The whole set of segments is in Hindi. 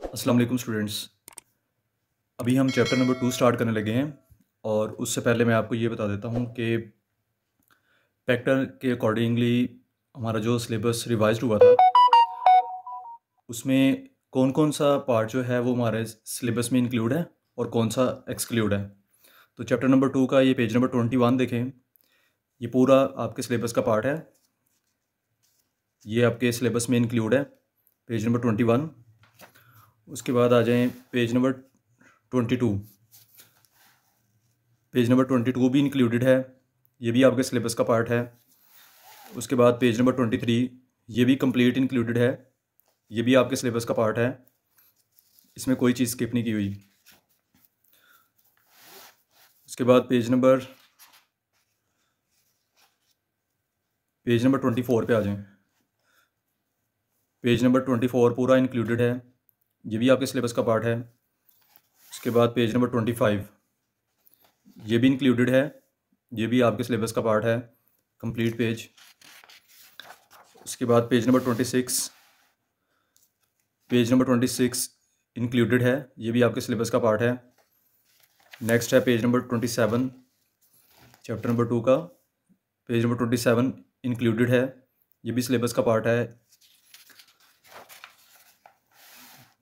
अस्सलाम वालेकुम स्टूडेंट्स। अभी हम चैप्टर नंबर 2 स्टार्ट करने लगे हैं और उससे पहले मैं आपको ये बता देता हूँ कि पैक्टर के अकॉर्डिंगली हमारा जो सिलेबस रिवाइज्ड हुआ था उसमें कौन कौन सा पार्ट जो है वो हमारे सिलेबस में इंक्लूड है और कौन सा एक्सक्लूड है। तो चैप्टर नंबर 2 का ये पेज नंबर 21 देखें। ये पूरा आपके सिलेबस का पार्ट है, ये आपके सिलेबस में इंक्लूड है पेज नंबर 21। उसके बाद आ जाएं पेज नंबर 22। पेज नंबर 22 भी इंक्लूडेड है, ये भी आपके सिलेबस का पार्ट है। उसके बाद पेज नंबर 23, ये भी कंप्लीट इंक्लूडेड है, ये भी आपके सिलेबस का पार्ट है, इसमें कोई चीज़ स्किप नहीं की हुई। उसके बाद पेज नंबर 24 पे आ जाएं। पेज नंबर 24 पूरा इंक्लूडेड है, ये भी आपके सिलेबस का पार्ट है। उसके बाद पेज नंबर 25, ये भी इंक्लूडेड है, ये भी आपके सिलेबस का पार्ट है, कंप्लीट पेज। उसके बाद पेज नंबर 26 इंक्लूडेड है, ये भी आपके सिलेबस का पार्ट है। नेक्स्ट है पेज नंबर 27, चैप्टर नंबर 2 का पेज नंबर 27 इंक्लूडेड है, ये भी सिलेबस का पार्ट है।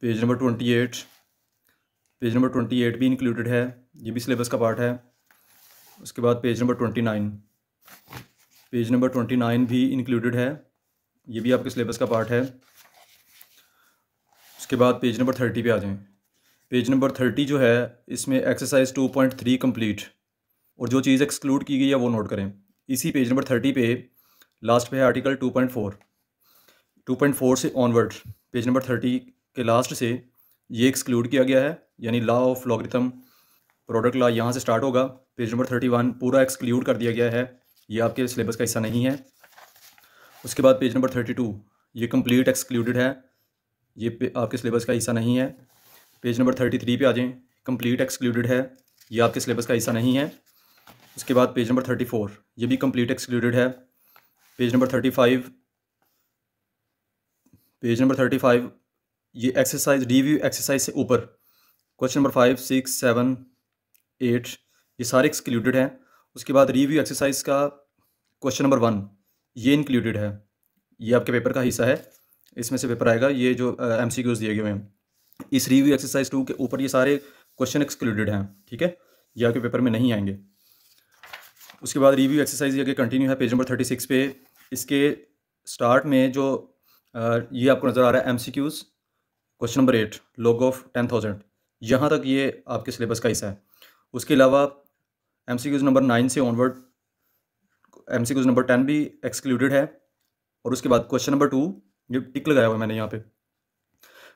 पेज नंबर 28 भी इंक्लूडेड है, ये भी सिलेबस का पार्ट है। उसके बाद पेज नंबर 29 भी इंक्लूडेड है, ये भी आपके सिलेबस का पार्ट है। उसके बाद पेज नंबर 30 पे आ जाएं। पेज नंबर 30 जो है इसमें एक्सरसाइज 2.3 कंप्लीट, और जो चीज़ एक्सक्लूड की गई है वो नोट करें। इसी पेज नंबर 30 पे लास्ट पे है आर्टिकल 2.4 से ऑनवर्ड। पेज नंबर 30 के लास्ट से ये एक्सक्लूड किया गया है, यानी law of logarithm product law यहाँ से स्टार्ट होगा। पेज नंबर 31 पूरा एक्सक्लूड कर दिया गया है, ये आपके सिलेबस का हिस्सा नहीं है। उसके बाद पेज नंबर 32 ये कंप्लीट एक्सक्लूडेड है, ये आपके सिलेबस का हिस्सा नहीं है। पेज नंबर 33 पे आ जाएं, कंप्लीट एक्सक्लूडेड है, ये आपके सिलेबस का हिस्सा नहीं है। उसके बाद पेज नंबर 34 ये भी कंप्लीट एक्सक्लूडेड है। पेज नंबर 35 ये एक्सरसाइज रिव्यू एक्सरसाइज से ऊपर क्वेश्चन नंबर 5, 6, 7, 8 ये सारे एक्सक्लूडेड हैं। उसके बाद रिव्यू एक्सरसाइज का क्वेश्चन नंबर 1 ये इंक्लूडेड है, ये आपके पेपर का हिस्सा है, इसमें से पेपर आएगा। ये जो MCQs दिए गए हैं इस रिव्यू एक्सरसाइज 2 के ऊपर ये सारे क्वेश्चन एक्सक्लूडेड हैं, ठीक है, ये आपके पेपर में नहीं आएंगे। उसके बाद रिव्यू एक्सरसाइज ये कंटिन्यू है पेज नंबर 36 पे। इसके स्टार्ट में जो ये आपको नज़र आ रहा है MCQs question number 8 log of 10,000, यहाँ तक ये आपके सिलेबस का हिस्सा है। उसके अलावा MCQs नंबर 9 से ऑनवर्ड MCQs नंबर 10 भी एक्सक्लूडेड है। और उसके बाद क्वेश्चन नंबर 2 ये टिक लगाया हुआ है मैंने यहाँ पे,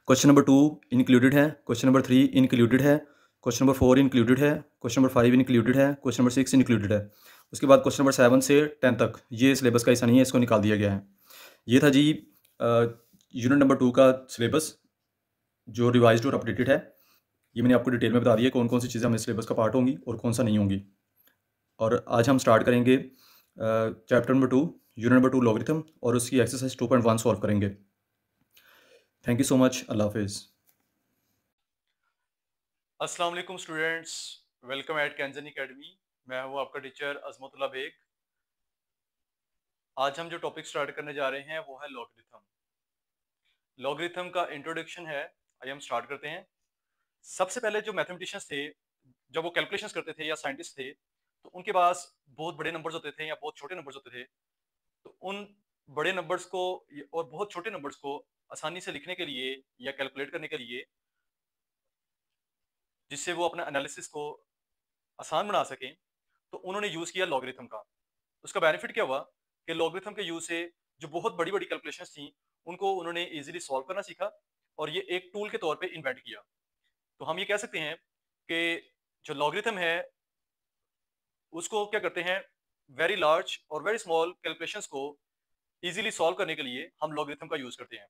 क्वेश्चन नंबर 2 इंक्लूडेड है, क्वेश्चन नंबर 3 इंक्लूडेड है, क्वेश्चन नंबर 4 इंक्लूडेड है, क्वेश्चन नंबर 5 इंक्लूडेड है, क्वेश्चन नंबर 6 इंक्लूडेड है। उसके बाद क्वेश्चन नंबर 7 से 10 तक ये सिलेबस का हिस्सा नहीं है, इसको निकाल दिया गया है। ये था जी यूनिट नंबर 2 का सिलेबस जो रिवाइज्ड और अपडेटेड है। ये मैंने आपको डिटेल में बता दिया कौन कौन सी चीज़ें हमारे सिलेबस का पार्ट होंगी और कौन सा नहीं होंगी। और आज हम स्टार्ट करेंगे chapter number 2 unit number 2 logarithm, और उसकी एक्सरसाइज 2.1 सॉल्व करेंगे। थैंक यू सो मच, अल्लाह हाफिज़। अस्सलाम वालेकुम स्टूडेंट्स, वेलकम एट कैंजन एकेडमी। मैं हूँ आपका टीचर अजमतुल्लाह बेग। आज हम जो टॉपिक स्टार्ट करने जा रहे हैं वो है लॉगरिथम। लॉगरिथम का इंट्रोडक्शन है, आइए हम स्टार्ट करते हैं। सबसे पहले जो मैथमेटिशियंस थे, जब वो कैलकुलेशंस करते थे या साइंटिस्ट थे, तो उनके पास बहुत बड़े नंबर्स होते थे या बहुत छोटे नंबर्स होते थे। तो उन बड़े नंबर्स को और बहुत छोटे नंबर्स को आसानी से लिखने के लिए या कैलकुलेट करने के लिए, जिससे वो अपना एनालिसिस को आसान बना सकें, तो उन्होंने यूज किया लॉगरिथम का। उसका बेनिफिट क्या हुआ कि लॉगरिथम के यूज से जो बहुत बड़ी बड़ी कैलकुलेशंस थी उनको उन्होंने इजीली सॉल्व करना सीखा, और ये एक टूल के तौर पे इन्वेंट किया। तो हम ये कह सकते हैं कि जो लॉगरिथम है उसको क्या करते हैं, वेरी लार्ज और वेरी स्मॉल कैलकुलेशंस को इजीली सॉल्व करने के लिए हम लॉगरिथम का यूज करते हैं।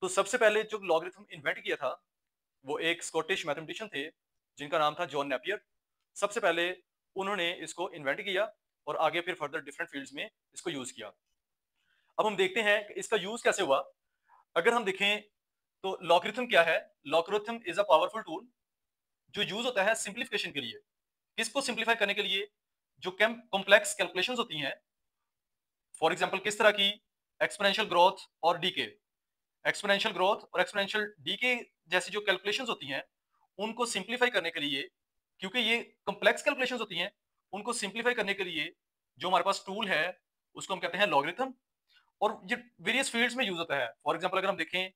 तो सबसे पहले जो लॉगरिथम इन्वेंट किया था वो एक स्कॉटिश मैथमेटिशियन थे जिनका नाम था जॉन नेपियर। सबसे पहले उन्होंने इसको इन्वेंट किया और आगे फिर फर्दर डिफरेंट फील्ड्स में इसको यूज किया। अब हम देखते हैं कि इसका यूज कैसे हुआ। अगर हम देखें तो लॉगरिथम क्या है? Logarithm is a powerful tool जो यूज होता है सिंप्लीफिकेशन के लिए। किसको सिंप्लीफाई करने के लिए? जो कॉम्प्लेक्स कैलकुलेशंस होती हैं, फॉर एग्जांपल किस तरह की, एक्सपोनेंशियल ग्रोथ और डीके। एक्सपोनेंशियल ग्रोथ और एक्सपोनेंशियल डीके जैसी जो कैलकुलेशंस होती हैं, उनको सिंप्लीफाई करने के लिए, क्योंकि ये कॉम्प्लेक्स कैलकुलेशंस होती हैं, उनको सिंप्लीफाई करने के लिए जो हमारे पास टूल है उसको हम कहते हैं लॉगरिथम। और ये वेरियस फील्ड्स में यूज होता है। फॉर एग्जांपल अगर हम देखें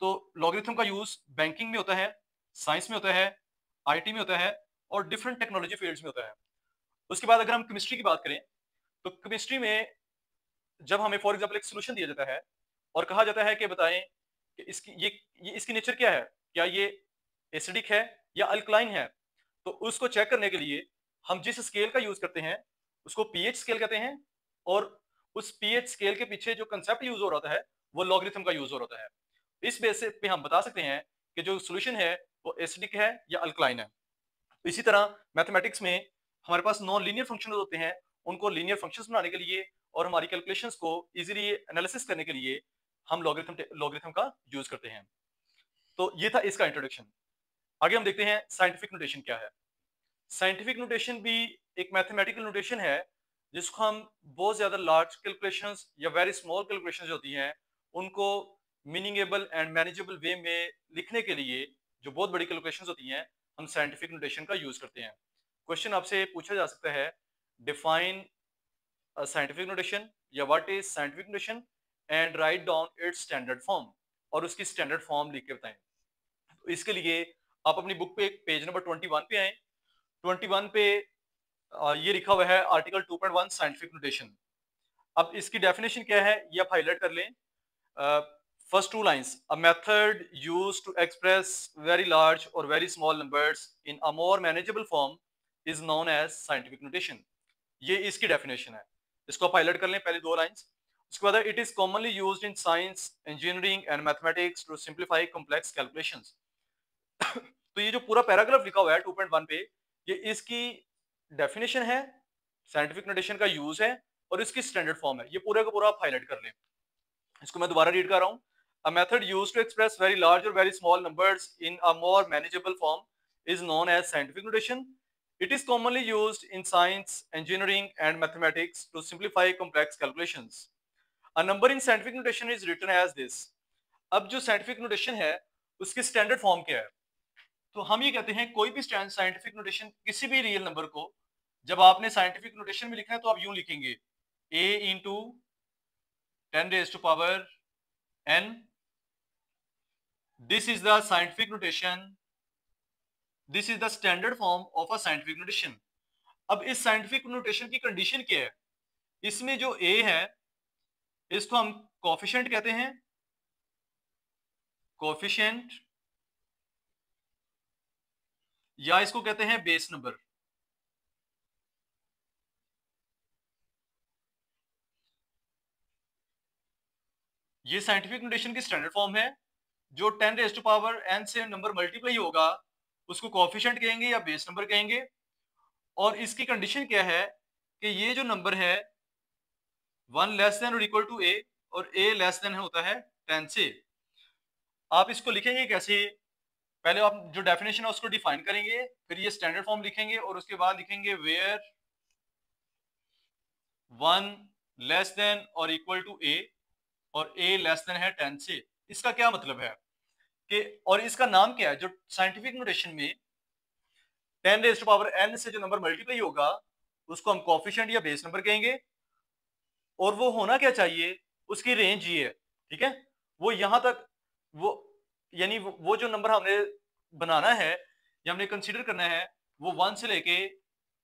तो लॉगरिथम का यूज बैंकिंग में होता है, साइंस में होता है, आईटी में होता है और डिफरेंट टेक्नोलॉजी फील्ड्स में होता है। उसके बाद अगर हम केमिस्ट्री की बात करें तो केमिस्ट्री में जब हमें फॉर एग्जांपल एक सोल्यूशन दिया जाता है और कहा जाता है कि बताएं कि ये इसकी नेचर क्या है, क्या ये एसिडिक है या अल्कलाइन है, तो उसको चेक करने के लिए हम जिस स्केल का यूज करते हैं उसको पीएच स्केल कहते हैं। और उस पीएच स्केल के पीछे जो कंसेप्ट यूज हो रहा है वो लॉगरिथम का यूज हो रहा है। इस बेसिस पे हम बता सकते हैं कि जो सोल्यूशन है वो एसिडिक है या अल्कलाइन है। इसी तरह मैथमेटिक्स में हमारे पास नॉन लीनियर फंक्शन होते हैं, उनको लीनियर फंक्शंस बनाने के लिए और हमारी कैलकुलेशंस को इजीली एनालिसिस करने के लिए हम लॉगरिथम का यूज करते हैं। तो ये था इसका इंट्रोडक्शन। आगे हम देखते हैं साइंटिफिक नोटेशन क्या है। साइंटिफिक नोटेशन भी एक मैथमेटिकल नोटेशन है जिसको हम बहुत ज्यादा लार्ज कैलकुलेशंस या वेरी स्मॉल कैलकुलेशंस होती हैं उनको मीनिंगेबल एंड मैनेजेबल वे में लिखने के लिए, जो बहुत बड़ी कैलकुलेशंस होती हैं, हम साइंटिफिक नोटेशन का यूज करते हैं। क्वेश्चन आपसे पूछा जा सकता है, डिफाइन साइंटिफिक नोटेशन या what is scientific notation and write down it's standard form, और उसकी स्टैंडर्ड फॉर्म लिख के बताएं। तो इसके लिए आप अपनी बुक पे पेज नंबर 21 पे आए। 21 पे ये लिखा हुआ है आर्टिकल 2.1 साइंटिफिक नोटेशन। अब इसकी डेफिनेशन क्या है ये आप हाईलाइट कर लें। First two lines, a method used to express very large और very small numbers in a more manageable form is known as scientific notation. ये इसकी डेफिनेशन है, इसको आप हाईलाइट कर लें पहले दो लाइंस। उसके बाद it is commonly used in science, engineering and mathematics to simplify complex calculations. तो ये जो पूरा पैराग्राफ लिखा हुआ है 2.1 पे, ये इसकी डेफिनेशन है, साइंटिफिक नोटेशन का यूज है और इसकी स्टैंडर्ड फॉर्म है। ये पूरा का पूरा आप हाईलाइट कर लें। इसको मैं दोबारा रीड कर रहा हूं। A method used to express very large और very small numbers in a more manageable form is known as scientific notation. It is commonly used in science, engineering, and mathematics to simplify complex calculations. A number in scientific notation is written as this. अब जो साइंटिफिक नोटेशन है उसकी स्टैंडर्ड फॉर्म क्या है? तो हम ये कहते हैं कोई भी साइंटिफिक नोटेशन किसी भी रियल नंबर को जब आपने साइंटिफिक नोटेशन में लिखना है तो आप यूं लिखेंगे a into 10⁻n। This is the scientific notation, this is the standard form of a scientific notation. अब इस साइंटिफिक नोटेशन की कंडीशन क्या है? इसमें जो a है इसको हम कोफिशिएंट कहते हैं, कोफिशिएंट, या इसको कहते हैं बेस नंबर। ये साइंटिफिक नोटेशन की स्टैंडर्ड फॉर्म है। जो 10⁻n से नंबर मल्टीप्लाई होगा उसको कोफिशिएंट कहेंगे या बेस नंबर कहेंगे। और इसकी कंडीशन क्या है कि ये जो नंबर है 1 लेस देन और इक्वल टू a और a लेस देन होता है 10 से। आप इसको लिखेंगे कैसे? पहले आप जो डेफिनेशन है उसको डिफाइन करेंगे, फिर ये स्टैंडर्ड फॉर्म लिखेंगे और उसके बाद लिखेंगे वेयर 1 लेस देन और इक्वल टू a और a लेस देन है 10 से। इसका क्या मतलब है कि, और इसका नाम क्या है? जो साइंटिफिक नोटेशन में 10⁻n से जो नंबर मल्टीप्लाई होगा उसको हम कोफिशिएंट या बेस नंबर कहेंगे। और वो होना क्या चाहिए? उसकी रेंज ये है, ठीक है। वो यहां तक, वो यानी वो जो नंबर हमने बनाना है या हमने कंसीडर करना है वो 1 से लेके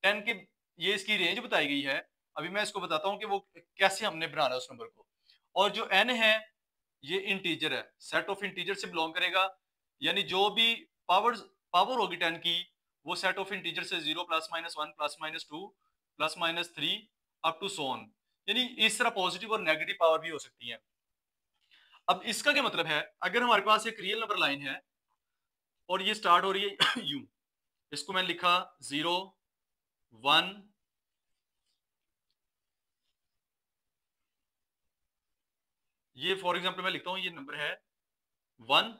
10 के, ये इसकी रेंज बताई गई है। अभी मैं इसको बताता हूँ कि वो कैसे हमने बनाना है उस नंबर को। और जो n है ये इंटीजर है, सेट ऑफ इंटीजर से बिलोंग करेगा, यानी जो भी पावर होगी 10 की वो सेट ऑफ इंटीजर से 0 +-1 +-2 +-3 अप टू सो ऑन, यानी इस तरह पॉजिटिव और नेगेटिव पावर भी हो सकती है। अब इसका क्या मतलब है? अगर हमारे पास एक रियल नंबर लाइन है और ये स्टार्ट हो रही है यू, इसको मैंने लिखा 0 1, ये फॉर एग्जांपल मैं लिखता हूं ये नंबर है 1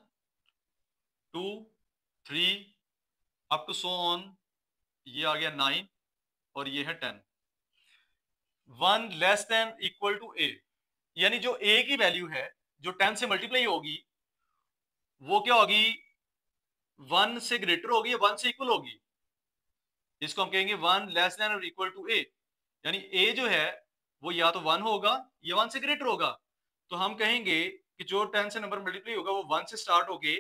2, 3 अप टू सो ऑन, ये आ गया 9 और ये है 10। 1 लेस देन इक्वल टू ए, यानी जो ए की वैल्यू है जो 10 से मल्टीप्लाई होगी वो क्या होगी, 1 से ग्रेटर होगी या 1 से इक्वल होगी। इसको हम कहेंगे 1 लेस देन और इक्वल टू ए, यानी ए जो है वो या तो 1 होगा या 1 से ग्रेटर होगा। तो हम कहेंगे कि जो 10 से नंबर मल्टीप्लाई होगा वो 1 से स्टार्ट होके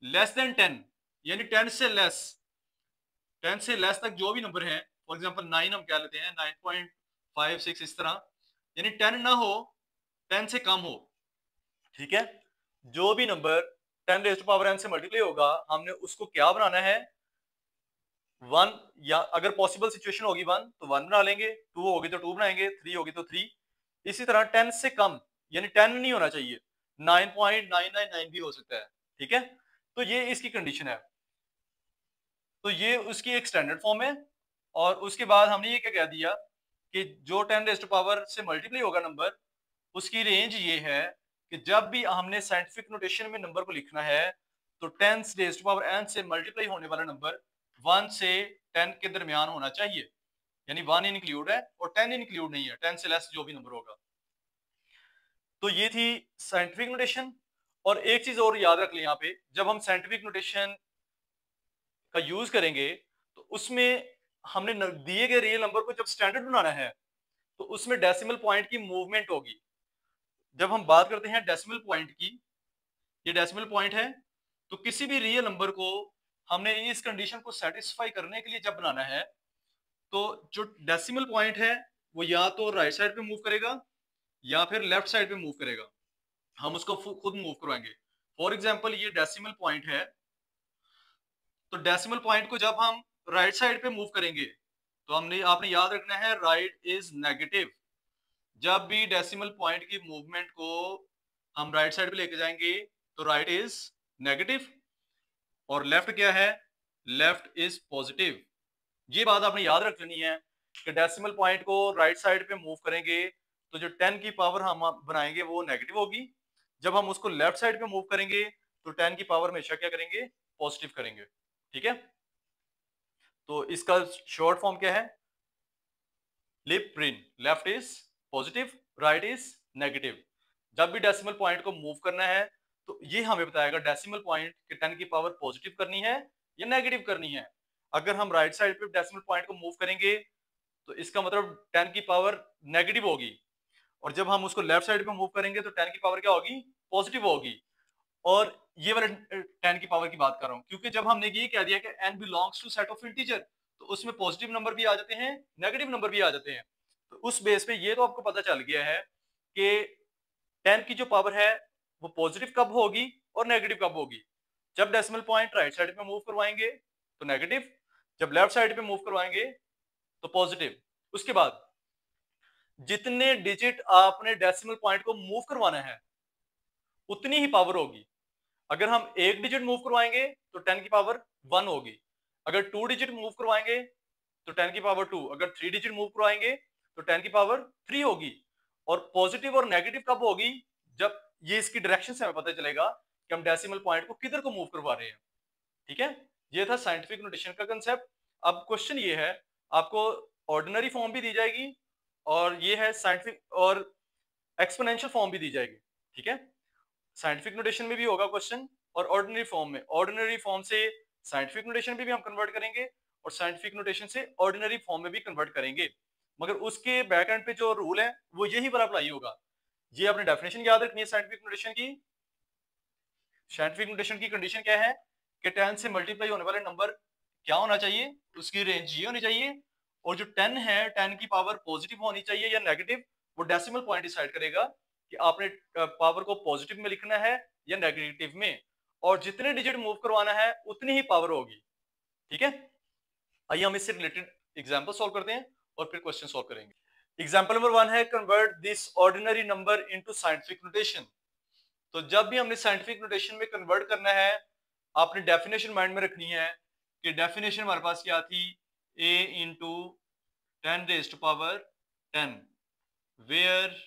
लेस देन 10, यानी 10 से लेस, 10 से लेस तक जो भी नंबर है, फॉर एग्जांपल 9 हम क्या लेते हैं, 9.56 इस तरह, यानी 10 ना हो, 10 से कम हो। ठीक है, जो भी number 10 raise to power n से मल्टीप्लाई होगा हमने उसको क्या बनाना है, 1, या अगर पॉसिबल सिचुएशन होगी 1 तो 1 बना लेंगे, 2 होगी तो 2 बनाएंगे, 3 होगी तो 3। इसी तरह 10 से कम यानी 10 नहीं होना चाहिए, 9.999 भी हो सकता है। ठीक है, तो ये इसकी कंडीशन है। तो ये उसकी एक स्टैंडर्ड फॉर्म है। और उसके बाद हमने ये क्या कह दिया कि जो 10 रेज़ टू पावर से मल्टीप्लाई होगा नंबर, उसकी रेंज ये है कि जब भी हमने साइंटिफिक नोटेशन में नंबर को लिखना है तो 10 रेज़ टू पावर n से मल्टीप्लाई होने वाला नंबर 1 से 10 के दरमियान होना चाहिए, यानी 1 इंक्लूड है और 10 इंक्लूड नहीं है, 10 से लेस जो भी नंबर होगा। तो ये थी साइंटिफिक नोटेशन। और एक चीज और याद रख लें, यहाँ पे जब हम साइंटिफिक नोटेशन का यूज करेंगे तो उसमें हमने दिए गए रियल नंबर को जब स्टैंडर्ड बनाना है तो उसमें डेसिमल पॉइंट की मूवमेंट होगी। जब हम बात करते हैं डेसिमल पॉइंट की, ये डेसिमल पॉइंट है, तो किसी भी रियल नंबर को हमने इस कंडीशन को सेटिस्फाई करने के लिए जब बनाना है तो जो डेसिमल पॉइंट है वो या तो राइट साइड पे मूव करेगा या फिर लेफ्ट साइड पे मूव करेगा। हम उसको खुद मूव करवाएंगे। फॉर एग्जांपल ये डेसिमल पॉइंट है, तो डेसिमल पॉइंट को जब हम राइट साइड पे मूव करेंगे तो आपने याद रखना है राइट इज नेगेटिव। जब भी डेसिमल पॉइंट की मूवमेंट को हम राइट साइड पे लेके जाएंगे तो राइट इज नेगेटिव और लेफ्ट क्या है, लेफ्ट इज पॉजिटिव। ये बात आपने याद रख लेनी है कि डेसिमल पॉइंट को राइट साइड पे मूव करेंगे तो जो 10 की पावर हम बनाएंगे वो नेगेटिव होगी। जब हम उसको लेफ्ट साइड पे मूव करेंगे तो 10 की पावर हमेशा क्या करेंगे, पॉजिटिव करेंगे। ठीक है, तो इसका शॉर्ट फॉर्म क्या है, lip print, left is positive, right is negative. जब भी डेसिमल पॉइंट को मूव करना है तो ये हमें बताएगा डेसिमल पॉइंट के 10 की पावर पॉजिटिव करनी है या नेगेटिव करनी है। अगर हम राइट साइड पे डेसिमल पॉइंट को मूव करेंगे तो इसका मतलब 10 की पावर नेगेटिव होगी, और जब हम उसको लेफ्ट साइड पे मूव करेंगे तो 10 की पावर क्या होगी, पॉजिटिव होगी। और ये वाले 10 की पावर की बात कर रहा हूं क्योंकि जब हमने ये कह दिया कि n belongs to set of integer तो उसमें पॉजिटिव नंबर भी आ जाते हैं, नेगेटिव नंबर भी आ जाते हैं। तो उस बेस पे ये तो आपको पता चल गया है कि 10 की जो पावर है वो पॉजिटिव कब होगी और नेगेटिव कब होगी। जब डेसिमल पॉइंट राइट साइड पे मूव करवाएंगे तो नेगेटिव, जब लेफ्ट साइड पे मूव करवाएंगे तो पॉजिटिव। उसके बाद जितने डिजिट आपने डेसिमल पॉइंट को मूव करवाना है उतनी ही पावर होगी। अगर हम एक डिजिट मूव करवाएंगे तो 10 की पावर 1 होगी, अगर 2 डिजिट मूव करवाएंगे तो 10 की पावर 2, अगर 3 डिजिट मूव करवाएंगे तो 10 की पावर 3 होगी। और पॉजिटिव और नेगेटिव कब होगी, जब ये इसकी डायरेक्शन से हमें पता चलेगा कि हम डेसिमल पॉइंट को किधर को मूव करवा रहे हैं। ठीक है, ये था साइंटिफिक नोटेशन का कंसेप्ट। अब क्वेश्चन ये है, आपको ऑर्डिनरी फॉर्म भी दी जाएगी और ये है साइंटिफिक और एक्सपोनेंशियल फॉर्म भी दी जाएगी। ठीक है, साइंटिफिक नोटेशन में भी होगा क्वेश्चन और ऑर्डिनरी फॉर्म में। ऑर्डिनरी फॉर्म से साइंटिफिक नोटेशन भी हम कन्वर्ट करेंगे और साइंटिफिक नोटेशन से ऑर्डिनरी फॉर्म में भी कन्वर्ट करेंगे, मगर उसके बैक एंड पे जो रूल है वो यही वाला अप्लाई होगा। ये आपने डेफिनेशन याद रखनी है साइंटिफिक नोटेशन की। साइंटिफिक नोटेशन की कंडीशन क्या है कि 10 से मल्टीप्लाई होने वाले नंबर क्या होना चाहिए, उसकी रेंज ये होनी चाहिए, और जो 10 है 10 की पावर पॉजिटिव होनी चाहिए या नेगेटिव, वो डेसिमल पॉइंट डिसाइड करेगा कि आपने पावर को पॉजिटिव में लिखना है या नेगेटिव में, और जितने डिजिट मूव करवाना है उतनी ही पावर होगी। ठीक है, आइए हम इससे रिलेटेड एग्जांपल सॉल्व करते हैं और फिर क्वेश्चन सॉल्व करेंगे। एग्जांपल नंबर 1 है convert this ordinary number into scientific notation. तो जब भी हमने साइंटिफिक नोटेशन में कन्वर्ट करना है आपने डेफिनेशन माइंड में रखनी है कि डेफिनेशन हमारे पास क्या थी, a into 10 raise to power 10 where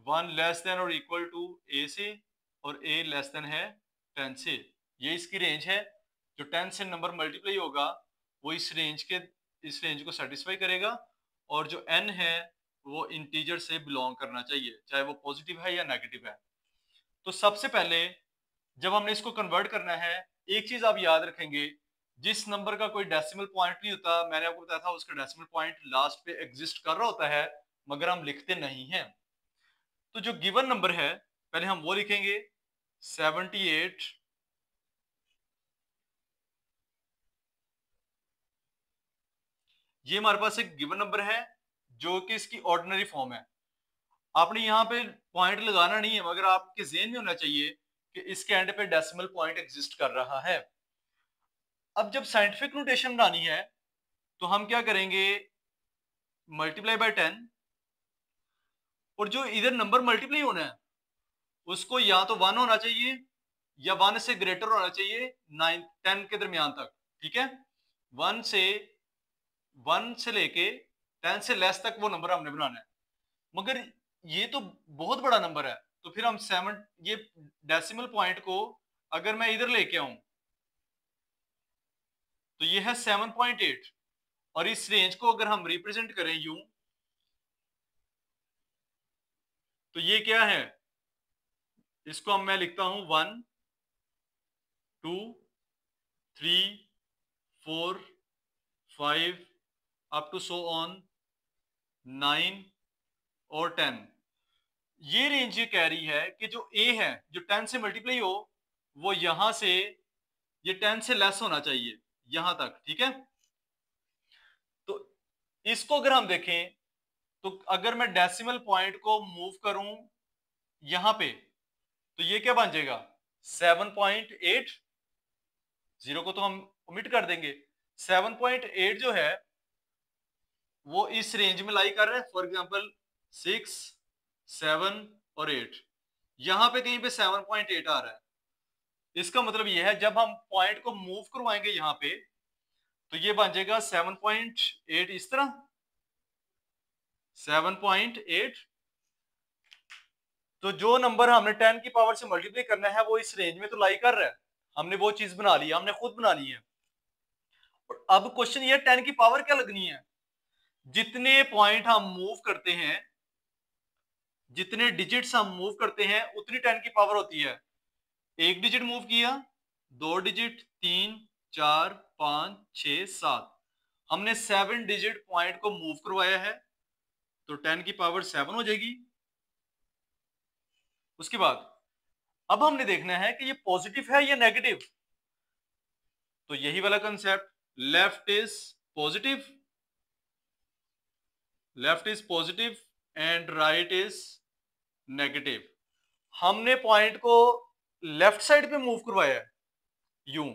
1 less than और इक्वल टू a से और a लेस देन है 10 से। ये इसकी रेंज है। जो 10 से नंबर मल्टीप्लाई होगा वो इस रेंज को सेटिस्फाई करेगा, और जो n है वो इंटीजर से बिलोंग करना चाहिए, चाहे वो पॉजिटिव है या नेगेटिव है। तो सबसे पहले जब हमने इसको कन्वर्ट करना है, एक चीज आप याद रखेंगे, जिस नंबर का कोई डेसिमल पॉइंट नहीं होता, मैंने आपको बताया था उसका डेसिमल पॉइंट लास्ट पे एग्जिस्ट कर रहा होता है मगर हम लिखते नहीं हैं। तो जो गिवन नंबर है पहले हम वो लिखेंगे 78। ये हमारे पास एक गिवन नंबर है जो कि इसकी ऑर्डिनरी फॉर्म है। आपने यहाँ पे पॉइंट लगाना नहीं है, मगर आपके ज़हन में होना चाहिए कि इसके एंड पे डेसिमल पॉइंट एग्जिस्ट कर रहा है। अब जब साइंटिफिक नोटेशन बनानी है तो हम क्या करेंगे, मल्टीप्लाई बाय 10, और जो इधर नंबर मल्टीप्लाई होना है उसको या तो 1 होना चाहिए या 1 से ग्रेटर होना चाहिए 9 10 के दरमियान तक। ठीक है, 1 से लेके 10 से लेस तक वो नंबर हमने बनाना है। मगर ये तो बहुत बड़ा नंबर है, तो फिर हम 7 ये डेसिमल पॉइंट को अगर मैं इधर लेके आऊं तो ये है 7.8, और इस रेंज को अगर हम रिप्रेजेंट करें यूं तो ये क्या है, इसको मैं लिखता हूं 1 2 3 4 5 अप टू सो ऑन 9 और 10। ये रेंज ये कह रही है कि जो a है जो 10 से मल्टीप्लाई हो वो यहां से ये 10 से लेस होना चाहिए यहां तक। ठीक है, तो इसको अगर हम देखें तो अगर मैं डेसिमल पॉइंट को मूव करूं यहां पे तो ये क्या बन जाएगा 7.8। जीरो को तो हम ओमिट कर देंगे। 7.8 जो है वो इस रेंज में लाई कर रहा है, फॉर एग्जांपल 6 7 और 8, यहां पे कहीं पे 7.8 आ रहा है। इसका मतलब ये है जब हम पॉइंट को मूव करवाएंगे यहां पे तो ये बन जाएगा 7.8 इस तरह 7.8। तो जो नंबर हमने 10 की पावर से मल्टीप्लाई करना है वो इस रेंज में तो लाई कर रहा है, हमने वो चीज बना ली, हमने खुद बना ली है। और अब क्वेश्चन ये 10 की पावर क्या लगनी है, जितने पॉइंट हम मूव करते हैं, जितने डिजिट्स हम मूव करते हैं उतनी 10 की पावर होती है। एक डिजिट मूव किया, 2 डिजिट, 3 4 5 6 7, हमने 7 डिजिट पॉइंट को मूव करवाया है तो 10 की पावर 7 हो जाएगी। उसके बाद अब हमने देखना है कि ये पॉजिटिव है या नेगेटिव, तो यही वाला concept, left is positive, left is positive and right is negative. हमने पॉइंट को लेफ्ट साइड पे मूव करवाया है यूं,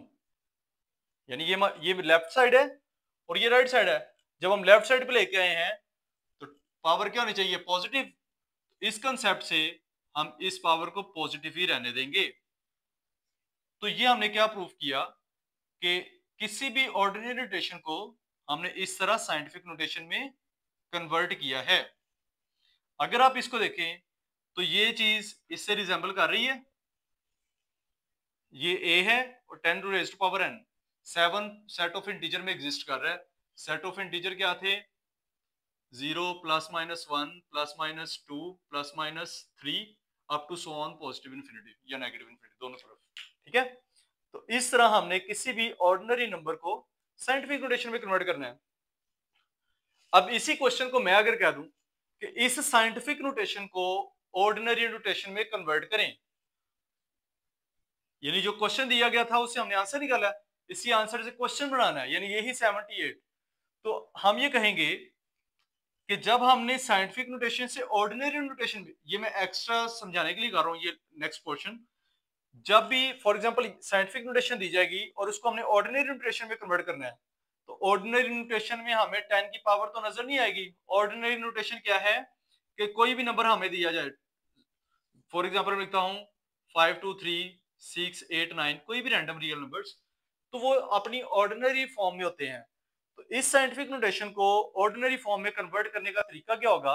यानी ये लेफ्ट साइड है और ये राइट साइड है। जब हम लेफ्ट साइड पे लेके आए हैं तो पावर क्या होनी चाहिए, पॉजिटिव। इस कंसेप्ट से हम इस पावर को पॉजिटिव ही रहने देंगे। तो ये हमने क्या प्रूफ किया कि किसी भी ऑर्डिनरी नोटेशन को हमने इस तरह साइंटिफिक नोटेशन में कन्वर्ट किया है। अगर आप इसको देखें तो ये चीज इससे रिजेंबल कर रही है, ये a है और 10 to raise to power n 7 set of integer में एग्जिस्ट कर रहा है। सेट ऑफ इंटीजर क्या थे, 0 plus minus 1 plus minus 2 plus minus 3 up to so on positive infinity या नेगेटिव इन्फिनिटी, दोनों तरफ। ठीक है, तो इस तरह हमने किसी भी ऑर्डिनरी नंबर को साइंटिफिक नोटेशन में कन्वर्ट करना है। अब इसी क्वेश्चन को मैं अगर कह दूं कि इस साइंटिफिक नोटेशन को ऑर्डिनरी नोटेशन में कन्वर्ट करें, यानी जो क्वेश्चन दिया गया था उससे हमने आंसर निकाला, इसी आंसर से क्वेश्चन बनाना है, यानी यही 78। तो हम ये कहेंगे कि जब हमने साइंटिफिक नोटेशन से ऑर्डिनरी नोटेशन में, ये मैं एक्स्ट्रा समझाने के लिए कर रहा हूं ये नेक्स्ट पोर्शन, जब भी फॉर एग्जांपल साइंटिफिक नोटेशन दी जाएगी और उसको हमने ऑर्डिनरी नोटेशन में कन्वर्ट करना है, तो ऑर्डिनरी नोटेशन में हमें 10 की पावर तो नजर नहीं आएगी। ऑर्डिनरी नोटेशन क्या है कि कोई भी नंबर हमें दिया जाए, फॉर एग्जांपल मैं लिखता हूं 5 2 3 6 8 9, कोई भी रैंडम रियल नंबर्स, तो वो अपनी ऑर्डिनरी फॉर्म में होते हैं। तो इस साइंटिफिक नोटेशन को ऑर्डिनरी फॉर्म में कन्वर्ट करने का तरीका क्या होगा,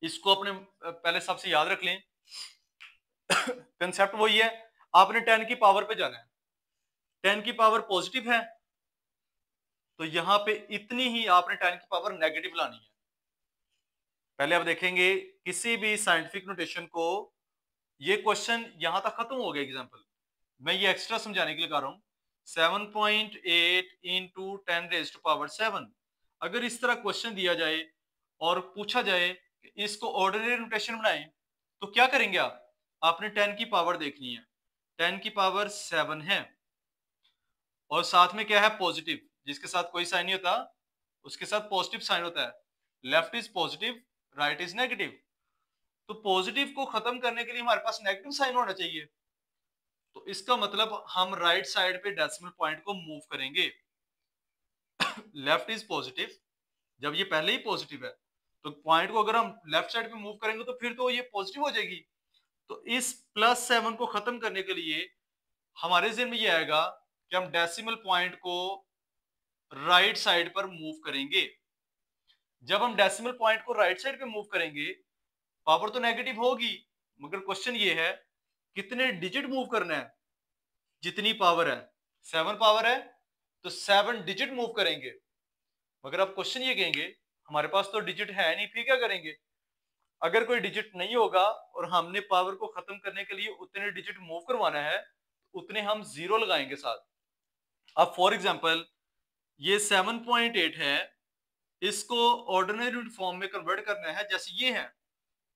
इसको अपने पहले सबसे याद रख लें। कंसेप्ट वही है, आपने 10 की पावर पे जाना है। 10 की पावर पॉजिटिव है तो यहां पे इतनी ही आपने 10 की पावर नेगेटिव लानी है। पहले आप देखेंगे किसी भी साइंटिफिक नोटेशन को, ये क्वेश्चन यहां तक खत्म हो गया एग्जांपल, मैं ये एक्स्ट्रा समझाने के लिए कर रहा हूं। 7.8 इंटू 10 रेज़ टू पावर 7, अगर इस तरह क्वेश्चन दिया जाए और पूछा जाए कि इसको ऑर्डिनरी नोटेशन बनाएं तो क्या करेंगे आप? आपने 10 की पावर देखनी है, 10 की पावर 7 है और साथ में क्या है? पॉजिटिव, जिसके साथ कोई साइन नहीं होता उसके साथ पॉजिटिव साइन होता है। Left is positive, right is negative. तो पॉजिटिव को खत्म करने के लिए हमारे पास नेगेटिव साइन होना चाहिए। तो इसका मतलब हम राइट साइड पे डेसिमल पॉइंट को मूव करेंगे। लेफ्ट इज पॉजिटिव, जब ये पहले ही पॉजिटिव है तो पॉइंट को अगर हम लेफ्ट साइड पे मूव करेंगे तो फिर तो ये पॉजिटिव हो जाएगी। तो इस +7 को खत्म करने के लिए हमारे ज़हन में ये आएगा कि हम डेसिमल पॉइंट को राइट साइड पर मूव करेंगे। जब हम डेसिमल पॉइंट को राइट साइड पे मूव करेंगे, पावर तो नेगेटिव होगी, मगर क्वेश्चन ये है कितने डिजिट मूव करना है? जितनी पावर है, 7 पावर है तो 7 डिजिट मूव करेंगे। मगर अब क्वेश्चन ये कहेंगे हमारे पास तो डिजिट है नहीं, फिर क्या करेंगे? अगर कोई डिजिट नहीं होगा और हमने पावर को खत्म करने के लिए उतने डिजिट मूव करवाना है, उतने हम 0 लगाएंगे साथ। अब फॉर एग्जांपल ये 7.8 है, इसको ऑर्डिनरी फॉर्म में कन्वर्ट करना है जैसे ये है,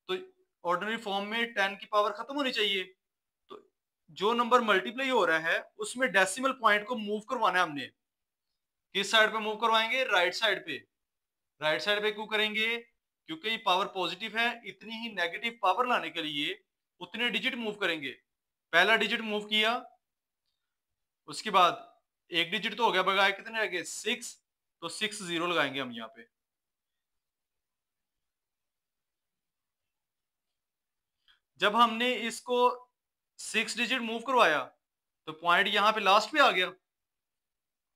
तो ऑर्डिनरी फॉर्म में 10 की पावर खत्म होनी चाहिए। तो जो नंबर मल्टीप्लाई हो रहा है उसमें डेसिमल पॉइंट को मूव करवाना है हमने। किस साइड पे मूव करवाएंगे? राइट साइड पे। राइट साइड पे क्यों करेंगे? क्योंकि पावर पॉजिटिव है, इतनी ही नेगेटिव पावर लाने के लिए उतने डिजिट मूव करेंगे। पहला डिजिट मूव किया, उसके बाद एक डिजिट तो हो गया, बगाए कितने रह गए? 6, तो 6 0 लगाएंगे हम यहाँ पे। जब हमने इसको 6 डिजिट मूव करवाया तो पॉइंट यहाँ पे लास्ट पे आ गया,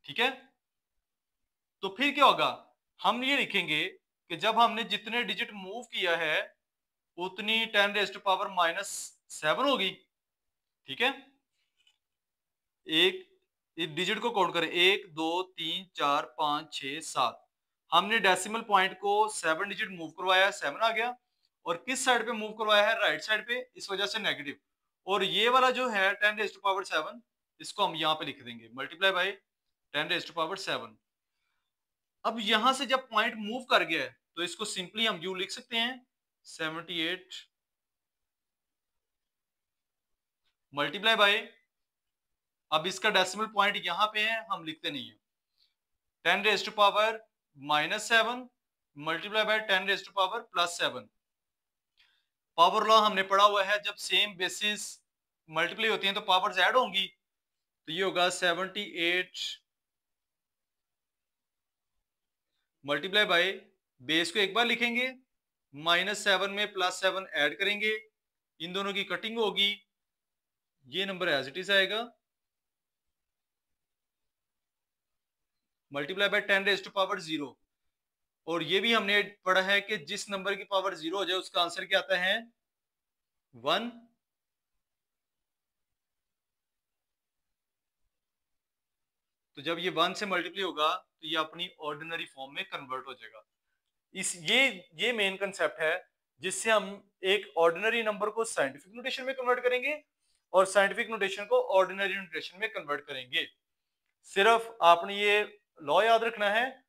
ठीक है। तो फिर क्या होगा? हम ये लिखेंगे कि जब हमने जितने डिजिट मूव किया है उतनी 10 रेज़ टू पावर -7 होगी, ठीक है। एक डिजिट को काउंट करें, 1 2 3 4 5 6 7। हमने डेसिमल पॉइंट को 7 डिजिट मूव करवाया, 7 आ गया। और किस साइड पे मूव करवाया है? राइट साइड पे, इस वजह से नेगेटिव। और ये वाला जो है 10 रेज़ टू पावर 7, इसको हम यहाँ पे लिख देंगे multiply by 10 raise to power 7। अब यहां से जब पॉइंट मूव कर गया है तो इसको सिंपली हम यू लिख सकते हैं 78 मल्टीप्लाई बाय, अब इसका डेसिमल पॉइंट यहां पे है, हम लिखते नहीं है, 10 raise to power -7 multiply by 10 raise to power +7। Power law हमने पढ़ा हुआ है, जब सेम बेसिस मल्टीप्लाई होती हैं तो पावर्स ऐड होंगी। तो ये होगा 78 मल्टीप्लाई बाय, बेस को एक बार लिखेंगे, -7 में +7 ऐड करेंगे, इन दोनों की कटिंग होगी, ये नंबर एज इट इज आएगा multiply by 10 raise to power 0। और ये भी हमने पढ़ा है कि जिस नंबर की पावर 0 हो जाए उसका आंसर क्या आता है? 1। तो जब ये 1 से मल्टीप्लाई होगा तो ये अपनी ऑर्डिनरी फॉर्म में कन्वर्ट हो जाएगा। ये मेन कंसेप्ट है जिससे हम एक ऑर्डिनरी नंबर को साइंटिफिक नोटेशन में कन्वर्ट करेंगे और साइंटिफिक नोटेशन को ऑर्डिनरी नोटेशन में कन्वर्ट करेंगे। सिर्फ आपने ये लॉ याद रखना है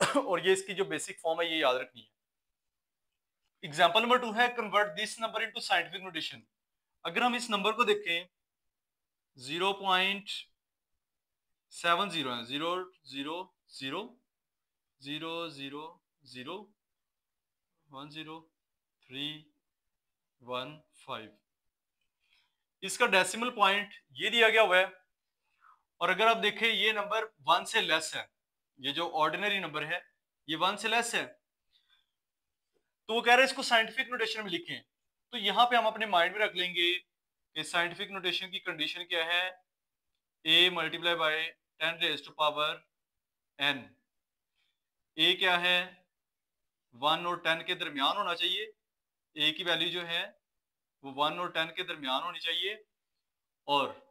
और ये इसकी जो बेसिक फॉर्म है ये याद रखनी है। एग्जाम्पल नंबर 2 है convert this number into scientific notation. अगर हम इस नंबर को देखें 0.70 है, 0 0 0 0 0 0 1 0 3 1 5, इसका डेसिमल पॉइंट ये दिया गया हुआ है। और अगर आप देखें ये नंबर 1 से लेस है, ये जो ऑर्डिनरी नंबर है ये 1 से लेस है, तो वो कह रहे हैं इसको साइंटिफिक नोटेशन में लिखें। तो यहाँ पे हम अपने माइंड में रख लेंगे कि साइंटिफिक नोटेशन की कंडीशन क्या है? a multiply by 10 raise to power n। a क्या है? 1 और 10 के दरमियान होना चाहिए, ए की वैल्यू जो है वो 1 और 10 के दरमियान होनी चाहिए, और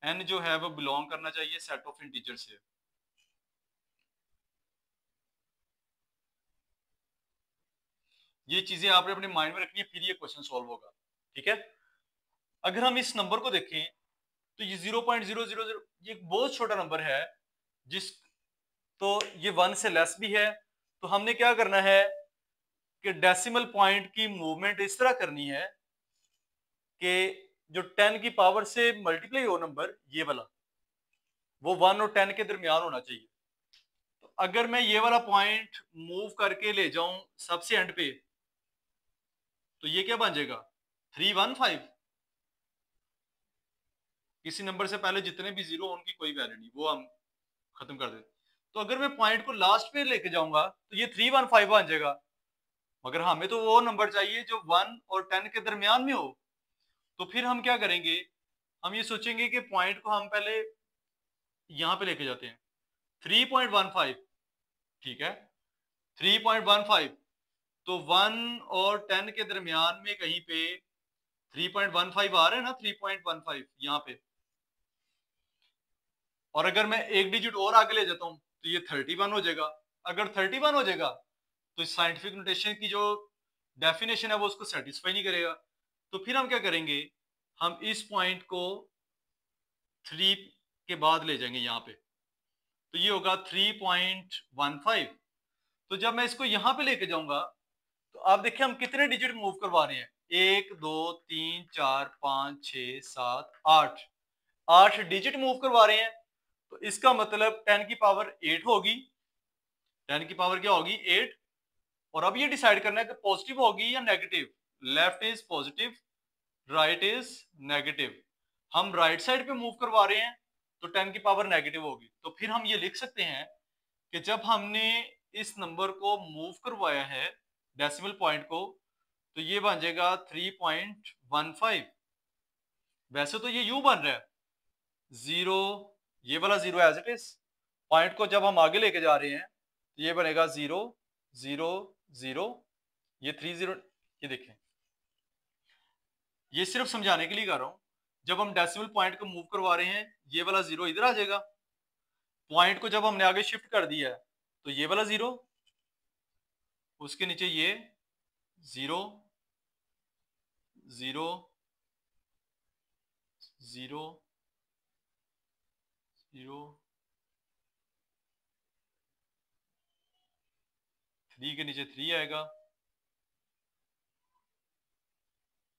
n जो है वो बिलोंग करना चाहिए सेट ऑफ इंटीजर से। ये चीजें आपने अपने माइंड में रखनी है, फिर ये क्वेश्चन सॉल्व होगा। ठीक है, अगर हम इस नंबर को देखें तो ये 0.000 ये एक बहुत छोटा नंबर है, जिस तो ये 1 से लेस भी है। तो हमने क्या करना है कि डेसिमल पॉइंट की मूवमेंट इस तरह करनी है कि जो 10 की पावर से मल्टीप्लाई हो नंबर ये वाला, वो 1 और 10 के दरमियान होना चाहिए। तो अगर मैं ये वाला पॉइंट मूव करके ले जाऊं सबसे एंड पे, तो ये क्या बन जाएगा 315। किसी नंबर से पहले जितने भी जीरो उनकी कोई वैल्यू नहीं, वो हम खत्म कर देते। तो अगर मैं पॉइंट को लास्ट पे लेके जाऊंगा तो ये 315 बन जाएगा, मगर हमें तो वो नंबर चाहिए जो 1 और 10 के दरमियान में हो। तो फिर हम क्या करेंगे, हम ये सोचेंगे कि पॉइंट को हम पहले यहां पे लेके जाते हैं 3.15। ठीक है, 3.15, तो 1 और 10 के दरमियान में कहीं पे 3.15 आ रहा है ना, 3.15 यहाँ पे। और अगर मैं एक डिजिट और आगे ले जाता हूं तो ये 31 हो जाएगा। अगर 31 हो जाएगा तो इस साइंटिफिक नोटेशन की जो डेफिनेशन है वो उसको सेटिस्फाई नहीं करेगा। तो फिर हम क्या करेंगे, हम इस पॉइंट को 3 के बाद ले जाएंगे यहाँ पे, तो ये होगा 3.15। तो जब मैं इसको यहाँ पे लेके जाऊंगा तो आप देखिए हम कितने डिजिट मूव करवा रहे हैं, 1 2 3 4 5 6 7 8, 8 डिजिट मूव करवा रहे हैं। तो इसका मतलब 10 की पावर 8 होगी, 10 की पावर क्या होगी 8। और अब ये डिसाइड करना है कि पॉजिटिव होगी या negative. Left is positive, right is negative. हम राइट साइड पे मूव करवा रहे हैं तो 10 की पावर नेगेटिव होगी। तो फिर हम ये लिख सकते हैं कि जब हमने इस नंबर को मूव करवाया है डेसिमल पॉइंट को, तो ये बन जाएगा 3.15। वैसे तो ये यू बन रहा है जीरो, ये वाला zero as it is. Point को जब हम आगे लेके जा रहे हैं तो ये बनेगा 0 0 0, ये 30। ये देखें, ये सिर्फ समझाने के लिए कर रहा हूं, जब हम डेसिमल पॉइंट को मूव करवा रहे हैं ये वाला जीरो इधर आ जाएगा। पॉइंट को जब हमने आगे शिफ्ट कर दिया है तो ये वाला जीरो, उसके नीचे ये 0 0 0 0, 3 के नीचे 3 आएगा,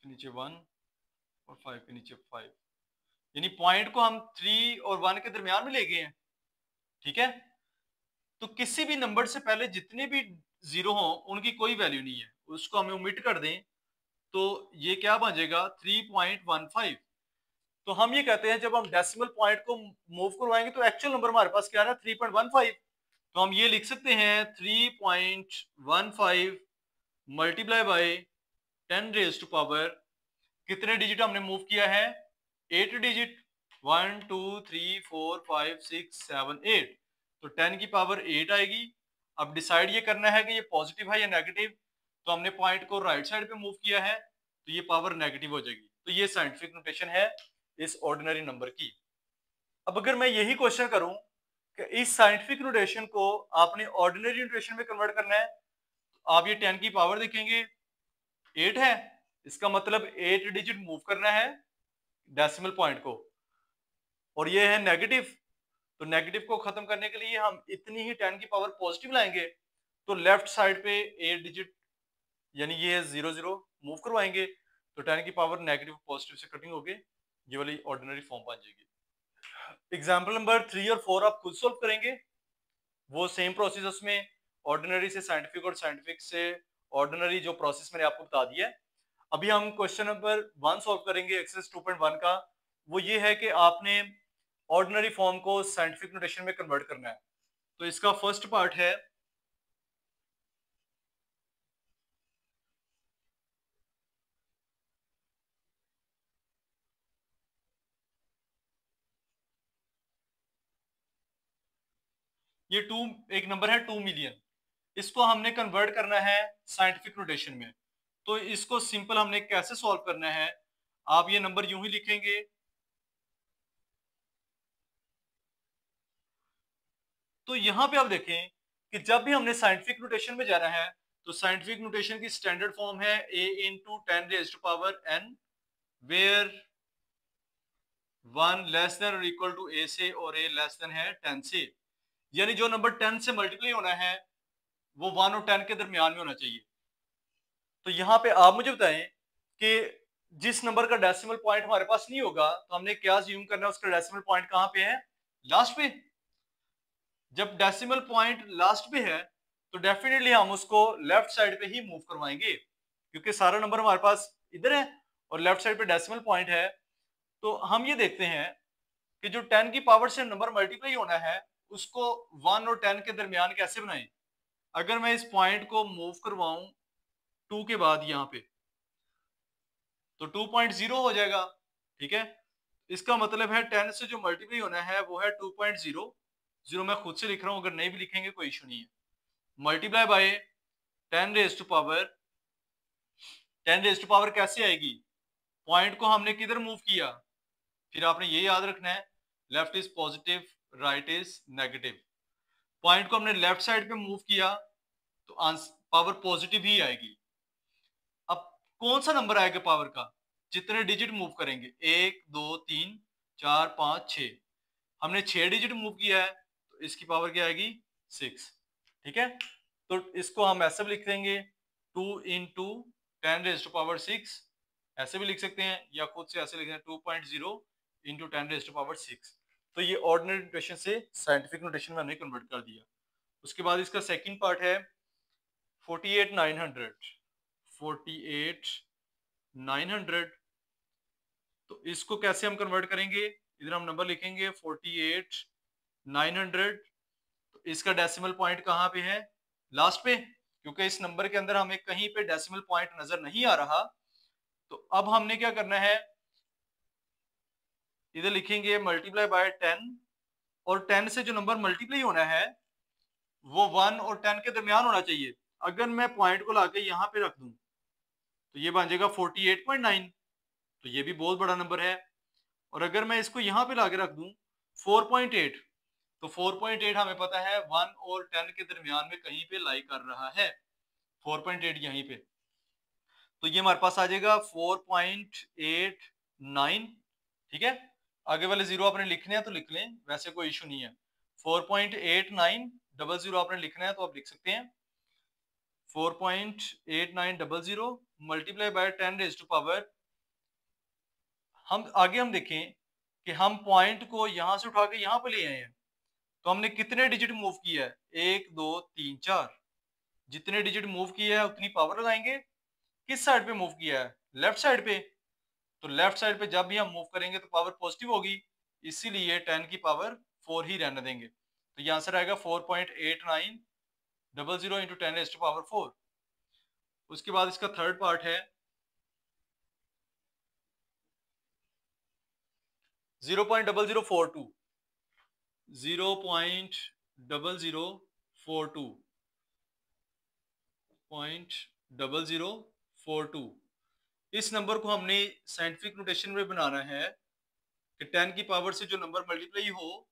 के नीचे 1, और 5 के नीचे 5। यानी पॉइंट को हम 3 और 1 के दरमियान में ले गए हैं। ठीक है, तो किसी भी नंबर से पहले जितने भी जीरो हो उनकी कोई वैल्यू नहीं है, उसको हमें ओमिट कर दें तो ये क्या बन जाएगा 3.15। तो हम ये कहते हैं जब हम डेसिमल पॉइंट को मूव करवाएंगे तो एक्चुअल नंबर हमारे पास क्या है 3.15। तो हम ये लिख सकते हैं 3.15 multiply by 10 raise to power, कितने डिजिट हमने मूव किया है 8 डिजिट, 1 2 3 4 5 6 7 8। तो 10 की पावर 8 आएगी। अब डिसाइड ये करना है कि ये पॉजिटिव है या नेगेटिव। तो हमने पॉइंट को राइट साइड पे मूव किया है तो ये पावर नेगेटिव हो जाएगी। तो ये साइंटिफिक नोटेशन है इस ऑर्डिनरी नंबर की। अब अगर मैं यही क्वेश्चन करूं कि इस साइंटिफिक नोटेशन को आपने ऑर्डिनरी नोटेशन में कन्वर्ट करना है, तो आप ये 10 की पावर देखेंगे 8 है, इसका मतलब 8 डिजिट मूव करना है डेसिमल पॉइंट को, और ये है नेगेटिव। तो नेगेटिव को खत्म करने के लिए हम इतनी ही 10 की पावर पॉजिटिव लाएंगे, तो लेफ्ट साइड पे 8 डिजिट यानी ये 0 0 मूव करवाएंगे, तो 10 की पावर नेगेटिव पॉजिटिव से कटिंग होके ये वाली ऑर्डिनरी फॉर्म बन जाएगी। एग्जाम्पल नंबर 3 और 4 आप खुद सोल्व करेंगे, वो सेम प्रोसेस उसमें ऑर्डिनरी से साइंटिफिक और साइंटिफिक से ऑर्डिनरी जो प्रोसेस मैंने आपको बता दिया है। अभी हम क्वेश्चन नंबर 1 सॉल्व करेंगे एक्सरसाइज 2.1 का। वो ये है कि आपने ऑर्डिनरी फॉर्म को साइंटिफिक नोटेशन में कन्वर्ट करना है। तो इसका फर्स्ट पार्ट है ये एक नंबर है 2 मिलियन, इसको हमने कन्वर्ट करना है साइंटिफिक नोटेशन में। तो इसको सिंपल हमने कैसे सॉल्व करना है, आप ये नंबर यूं ही लिखेंगे, तो यहां पे आप देखें कि जब भी हमने साइंटिफिक नोटेशन में जाना है तो साइंटिफिक नोटेशन की स्टैंडर्ड फॉर्म है a into 10⁻⁴n, where 1 less than और इक्वल टू a से और a लेस देन है 10 से, यानी जो नंबर 10 से मल्टीप्लाई होना है वो 1 और 10 के दरमियान में होना चाहिए। तो यहाँ पे आप मुझे बताएं कि जिस नंबर का डेसिमल पॉइंट हमारे पास नहीं होगा तो हमने क्या अज्यूम करना है, उसका डेसिमल पॉइंट कहाँ पे है, लास्ट पे। जब डेसिमल पॉइंट लास्ट पे है तो डेफिनेटली हम उसको लेफ्ट साइड पे ही मूव करवाएंगे, क्योंकि सारा नंबर हमारे पास इधर है और लेफ्ट साइड पे डेसिमल पॉइंट है। तो हम ये देखते हैं कि जो 10 की पावर से नंबर मल्टीप्लाई होना है उसको 1 और 10 के दरमियान कैसे बनाएं। अगर मैं इस पॉइंट को मूव करवाऊं 2 के बाद यहाँ पे तो 2.0 हो जाएगा, ठीक है। इसका मतलब है 10 से जो मल्टीप्लाई होना है वो है 2.0, जीरो मैं खुद से लिख रहा हूं, अगर नहीं भी लिखेंगे कोई इशू नहीं है, multiply by 10 raise to power कैसे आएगी, पॉइंट को हमने किधर मूव किया, फिर आपने ये याद रखना है left is positive right is negative, point को हमने लेफ्ट साइड पे मूव किया तो पावर पॉजिटिव ही आएगी। अब कौन सा नंबर आएगा पावर का, जितने डिजिट मूव करेंगे 1 2 3 4 5 6, हमने 6 डिजिट मूव किया है तो इसकी पावर क्या आएगी 6, ठीक है। तो इसको हम ऐसे भी लिख देंगे 2 इंटू 10⁻⁶, ऐसे भी लिख सकते हैं या खुद से ऐसे लिख दें 2.0 इंटू 10⁻⁶। तो ये ऑर्डिनरी नोटेशन से साइंटिफिक नोटेशन में हमने कन्वर्ट कर दिया। उसके बाद इसका सेकंड पार्ट है 48,900। तो इसको कैसे हम कन्वर्ट करेंगे, इधर हम नंबर लिखेंगे 48,900, तो इसका डेसिमल पॉइंट कहाँ पे है, लास्ट पे, क्योंकि इस नंबर के अंदर हमें कहीं पे डेसिमल पॉइंट नजर नहीं आ रहा। तो अब हमने क्या करना है, इधर लिखेंगे मल्टीप्लाई बाय 10, और 10 से जो नंबर मल्टीप्लाई होना है वो 1 और 10 के दरमियान होना चाहिए। अगर मैं पॉइंट को लाके यहाँ पे रख दूं तो ये बन जाएगा 48.9, तो ये भी बहुत बड़ा नंबर है। और अगर मैं इसको यहाँ पे लाके रख दूं 4.8, तो 4.8 हमें पता है 1 और 10 के दरमियान में कहीं पे लाई कर रहा है, 4.8 यहीं पे, तो ये हमारे पास आ जाएगा 4.89, ठीक है। आगे वाले जीरो आपने लिखने हैं तो लिख लें, वैसे कोई इशू नहीं है। 4.8900 आपने लिखना है तो आप लिख सकते हैं, 4.8900 मल्टीप्लाई बाय 10⁻⁴। हम देखें कि हम पॉइंट को यहां से उठा के यहाँ पे ले आए हैं तो हमने कितने डिजिट मूव किया है, 1 2 3 4, जितने डिजिट मूव किया है उतनी पावर लगाएंगे। किस साइड पे मूव किया है, लेफ्ट साइड पे, तो लेफ्ट साइड पे जब भी हम मूव करेंगे तो पावर पॉजिटिव होगी, इसीलिए 10 की पावर 4 ही रहने देंगे। तो ये आंसर आएगा 4.8900 इंटू 10⁻⁴। उसके बाद इसका थर्ड पार्ट है 0.0042, 0.0042 इस नंबर को हमने साइंटिफिक नोटेशन में बनाना है कि 10 की पावर से जो नंबर मल्टीप्लाई हो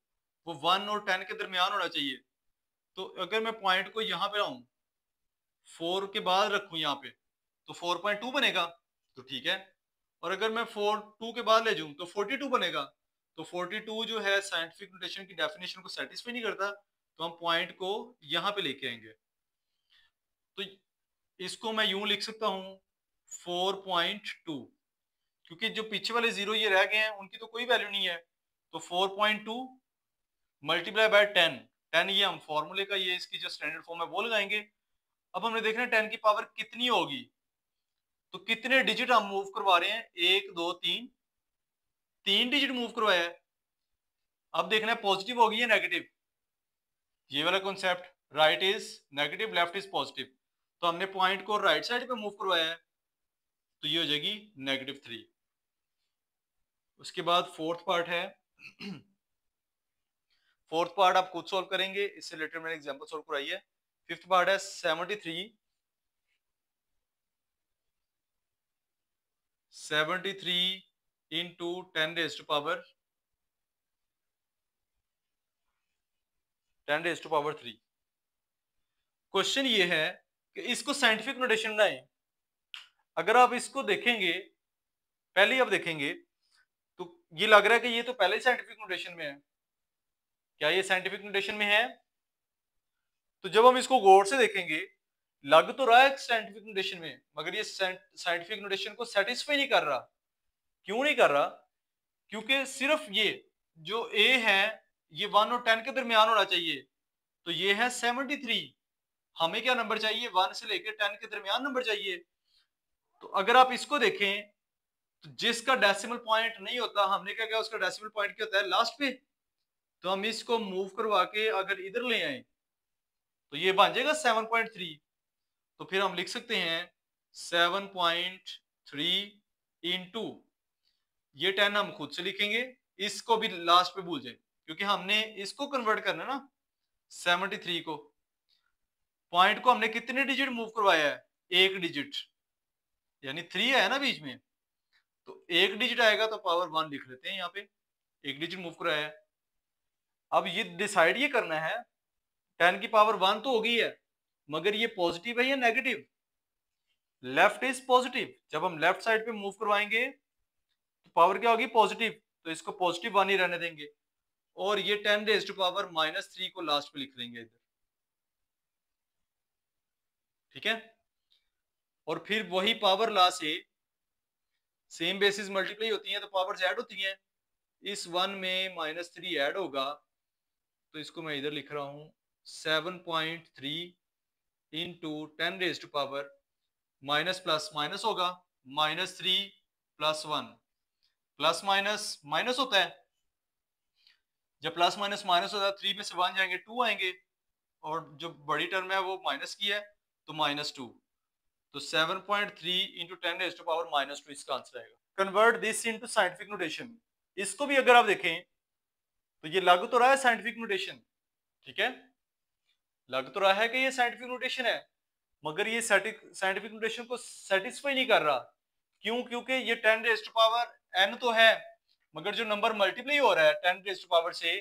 वो 1 और 10 के दरमियान होना चाहिए। तो अगर मैं पॉइंट को यहाँ पे लाऊं 4 के बाद रखूं यहाँ पे तो 4.2 बनेगा, तो ठीक है। और अगर मैं 2 के बाद ले जाऊं तो 42 बनेगा, तो 42 जो है साइंटिफिक नोटेशन की डेफिनेशन को सेटिस्फाई नहीं करता, तो हम पॉइंट को यहाँ पे लेके आएंगे। तो इसको मैं यूं लिख सकता हूं 4.2, क्योंकि जो पीछे वाले जीरो ये रह गए हैं उनकी तो कोई वैल्यू नहीं है, तो 4.2 मल्टीप्लाई बाय 10, 10 ये हम फॉर्मूले का ये इसकी जो स्टैंडर्ड फॉर्म है वो लगाएंगे। अब हमने देखना है 10 की पावर कितनी होगी, तो कितने डिजिट हम मूव करवा रहे हैं, 1 2 3, 3 डिजिट मूव करवाया है। अब देखना है पॉजिटिव होगी या नेगेटिव, ये वाला concept, right is negative left is positive, तो हमने पॉइंट को राइट साइड पे मूव करवाया है तो ये हो जाएगी -3। उसके बाद फोर्थ पार्ट है फोर्थ पार्ट आप खुद सॉल्व करेंगे, इससे रिलेटेड मैंने एग्जांपल सॉल्व कराई है। फिफ्थ पार्ट है 73 73 into 10 raise to power 3। Question ये है कि इसको साइंटिफिक नोटेशन बनाएं। अगर आप इसको देखेंगे, पहले ही आप देखेंगे तो ये लग रहा है कि ये तो पहले ही साइंटिफिक नोटेशन में है। क्या ये साइंटिफिक नोटेशन में है? तो जब हम इसको गौर से देखेंगे, लग तो रहा है साइंटिफिक नोटेशन में, मगर ये साइंटिफिक नोटेशन को सेटिस्फाई नहीं कर रहा। क्यों नहीं कर रहा? क्योंकि सिर्फ ये जो ए है ये 1 और 10 के दरमियान होना चाहिए, तो ये है 73। हमें क्या नंबर चाहिए? 1 से लेकर 10 के दरमियान नंबर चाहिए। तो अगर आप इसको देखें तो जिसका डेसिमल पॉइंट नहीं होता, हमने क्या किया, उसका डेसिमल पॉइंट क्या होता है? लास्ट पे। तो हम इसको मूव करवा के अगर इधर ले आए तो ये बन जाएगा 7.3। तो फिर हम लिख सकते हैं 7.3 इंटू ये 10 हम खुद से लिखेंगे, इसको भी लास्ट पे भूल जाए क्योंकि हमने इसको कन्वर्ट करना ना 73 को। पॉइंट को हमने कितने डिजिट मूव करवाया है? एक डिजिट, यानी 3 है ना बीच में, तो एक डिजिट आएगा तो पावर 1 लिख लेते हैं यहाँ पे, एक डिजिट मूव कराया है। अब ये डिसाइड ये करना है 10 की पावर 1 तो हो गई है, मगर ये पॉजिटिव है या नेगेटिव? Left is positive. जब हम लेफ्ट साइड पे मूव करवाएंगे तो पावर क्या होगी? पॉजिटिव। तो इसको पॉजिटिव 1 ही रहने देंगे और ये 10 रेज़ टू पावर -3 को लास्ट पे लिख देंगे इधर, ठीक है। और फिर वही पावर लॉ से सेम बेसिस मल्टीप्लाई होती है तो पावर्स ऐड होती हैं। इस 1 में -3 ऐड होगा तो इसको मैं इधर लिख रहा हूं 7.3 into 10 raise to power minus plus minus होगा, -3 + 1, प्लस माइनस माइनस होता है। जब प्लस माइनस माइनस होता है 3 में से 1 जाएंगे 2 आएंगे और जो बड़ी टर्म है वो माइनस की है तो -2। तो 7.3 इंटू 10 रेज़ टू पावर -2 इसका आंसर आएगा। Convert this into scientific notation. इसको भी अगर आप देखें तो ये लग तो रहा है साइंटिफिक नोटेशन, ठीक है, लग तो रहा है कि ये साइंटिफिक नोटेशन है, मगर ये साइंटिफिक नोटेशन को सेटिस्फाई नहीं कर रहा। क्यों? क्योंकि ये 10 रेज़ टू पावर n तो है, मगर जो नंबर मल्टीप्लाई हो रहा है 10 रेज़ टू पावर से,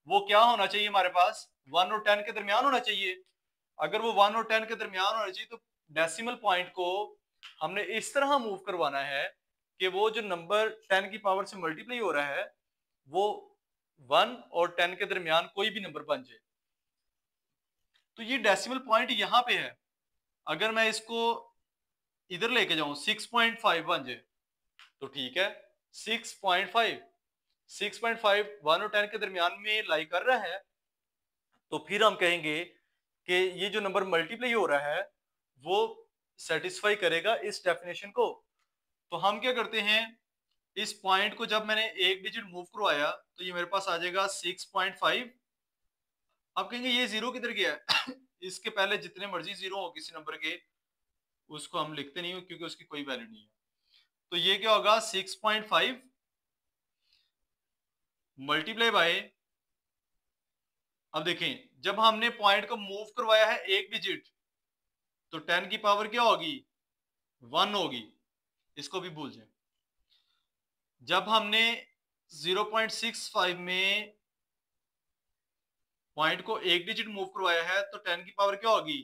वो क्या होना चाहिए हमारे पास? 1 और 10 के दरमियान होना चाहिए। अगर वो 1 और 10 के दरमियान होना चाहिए तो डेसिमल पॉइंट को हमने इस तरह मूव करवाना है कि वो जो नंबर 10 की पावर से मल्टीप्लाई हो रहा है वो 1 और 10 के दरमियान कोई भी नंबर बन जाए। तो ये डेसिमल पॉइंट यहाँ पे है। अगर मैं इसको इधर लेके जाऊं 6.5 बन जाए तो ठीक है। 6.5 1 और 10 के दरमियान में लाई कर रहा है, तो फिर हम कहेंगे कि ये जो नंबर मल्टीप्लाई हो रहा है वो सेटिस्फाई करेगा इस डेफिनेशन को। तो हम क्या करते हैं, इस पॉइंट को जब मैंने एक डिजिट मूव करवाया तो ये मेरे पास आ जाएगा 6.5। आप कहेंगे ये जीरो किधर गया है? इसके पहले जितने मर्जी जीरो हो किसी नंबर के, उसको हम लिखते नहीं हो क्योंकि उसकी कोई वैल्यू नहीं है। तो ये क्या होगा 6.5 मल्टीप्लाई बाय, अब देखें जब हमने पॉइंट को मूव करवाया है एक डिजिट तो 10 की पावर क्या होगी? 1 होगी, इसको भी भूल जाए। जब हमने 0.65 में पॉइंट को एक डिजिट मूव करवाया है तो 10 की पावर क्या होगी?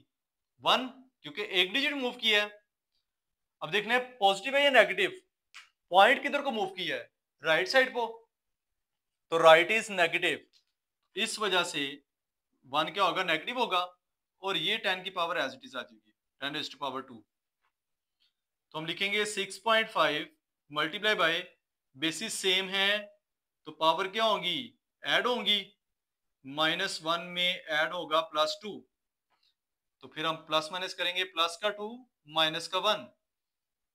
1, क्योंकि एक डिजिट मूव किया है। अब देखना है पॉजिटिव है या नेगेटिव। पॉइंट किधर को मूव किया है? राइट साइड को, तो राइट इज नेगेटिव, इस वजह से 1 क्या होगा? नेगेटिव होगा और ये 10 की पावर एज इट इज आ जाएगी 10 रेज़ टू पावर 2। तो हम लिखेंगे 6.5 मल्टीप्लाई बाय, बेसिस सेम है तो पावर क्या होगी? ऐड होंगी, -1 में ऐड होगा +2, तो फिर हम प्लस माइनस करेंगे, प्लस का 2 माइनस का 1।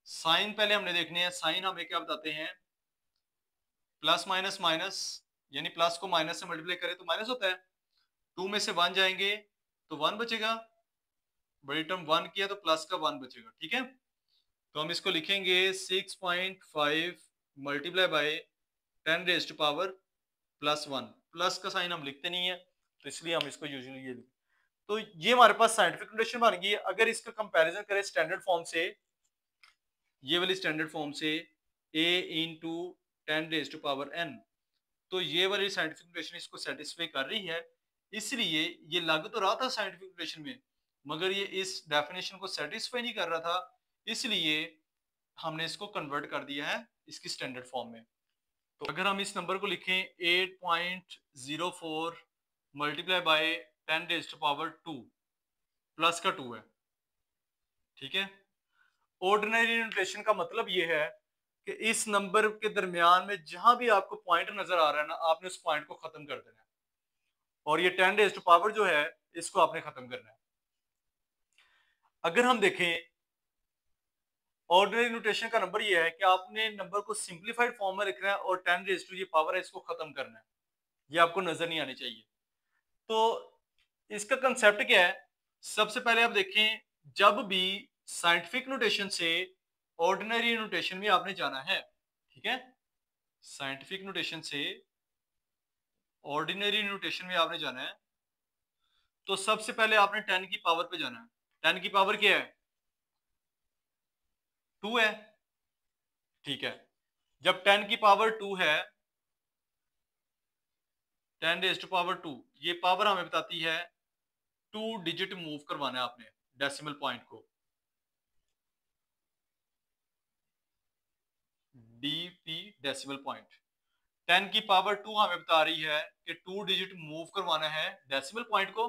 साइन पहले हमने देखने हैं, साइन हमें क्या बताते हैं? प्लस माइनस माइनस, यानी प्लस को माइनस से मल्टीप्लाई करें तो माइनस होता है। 2 में से 1 जाएंगे तो 1 बचेगा, बड़ी टर्म 1 किया तो प्लस का 1 बचेगा, ठीक है। तो हम इसको लिखेंगे 6.5 multiply by 10 raise to power +1। Plus का साइन हम लिखते नहीं है तो इसलिए हम इसको यूजुअली ये लिखते। तो ये हमारे पास साइंटिफिक नोटेशन बन गई है। अगर इसका कंपैरिजन करें स्टैंडर्ड फॉर्म से, ये वाली स्टैंडर्ड फॉर्म से, a into 10 raise to power n। तो ये वाली साइंटिफिक नोटेशन इसको सेटिस्फाई कर रही है, इसलिए ये लग तो रहा था साइंटिफिक नोटेशन में, मगर ये इस डेफिनेशन को सेटिस्फाई नहीं कर रहा था, इसलिए हमने इसको कन्वर्ट कर दिया है इसकी स्टैंडर्ड फॉर्म में। तो अगर हम इस नंबर को लिखें 8.04 multiply by 10 raise to power 2 plus का 2 है, ठीक है। ऑर्डिनरी नोटेशन का मतलब ये है कि इस नंबर के दरमियान में जहां भी आपको पॉइंट नजर आ रहा है ना, आपने उस पॉइंट को खत्म कर देना है, और ये 10 रेज टू पावर जो है इसको आपने खत्म करना है। अगर हम देखें ऑर्डिनरी नोटेशन का नंबर ये है कि आपने नंबर को सिंप्लीफाइड फॉर्म में लिखना है और 10 रेज टू ये पावर है इसको खत्म करना है, ये आपको नजर नहीं आनी चाहिए। तो इसका कंसेप्ट क्या है, सबसे पहले आप देखें, जब भी साइंटिफिक नोटेशन से ऑर्डिनरी नोटेशन में आपने जाना है, ठीक है, साइंटिफिक नोटेशन से ऑर्डिनरी नोटेशन में आपने जाना है, तो सबसे पहले आपने 10 की पावर पे जाना है। 10 की पावर क्या है, 2 है, ठीक है। जब 10 की पावर 2 है, 10 रेज टू पावर 2, ये पावर हमें बताती है 2 डिजिट मूव करवाना है आपने डेसिमल पॉइंट को, डीपी डेसिमल पॉइंट। 10 की पावर 2 हमें बता रही है कि 2 डिजिट मूव करवाना है डेसिमल पॉइंट को,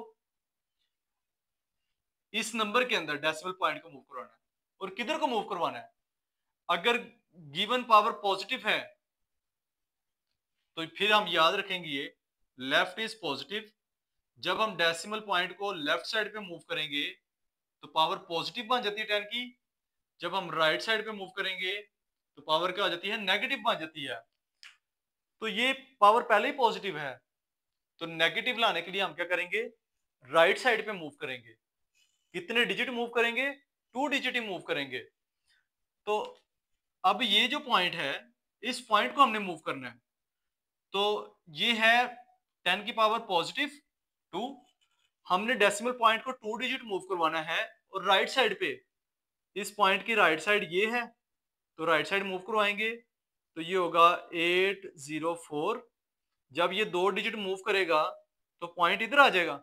इस नंबर के अंदर डेसिमल पॉइंट को मूव करवाना है। और किधर को मूव करवाना है, अगर गिवन पावर पॉजिटिव है तो फिर हम याद रखेंगे ये लेफ्ट इज पॉजिटिव, जब हम डेसिमल पॉइंट को लेफ्ट साइड पे मूव करेंगे तो पावर पॉजिटिव बन जाती है 10 की, जब हम राइट साइड पे मूव करेंगे तो पावर क्या हो जाती है, नेगेटिव बन जाती है। तो ये पावर पहले ही पॉजिटिव है, तो नेगेटिव लाने के लिए हम क्या करेंगे, राइट साइड पे मूव करेंगे। कितने डिजिट मूव करेंगे, 2 डिजिट ही मूव करेंगे। तो अब ये जो पॉइंट है, इस पॉइंट को हमने मूव करना है, तो ये है 10 की पावर पॉजिटिव 2, हमने डेसिमल पॉइंट को 2 डिजिट मूव करवाना है, और राइट साइड पे इस पॉइंट की राइट साइड ये है, तो राइट साइड मूव करवाएंगे, तो ये होगा 804। जब ये 2 डिजिट मूव करेगा तो पॉइंट इधर आ जाएगा,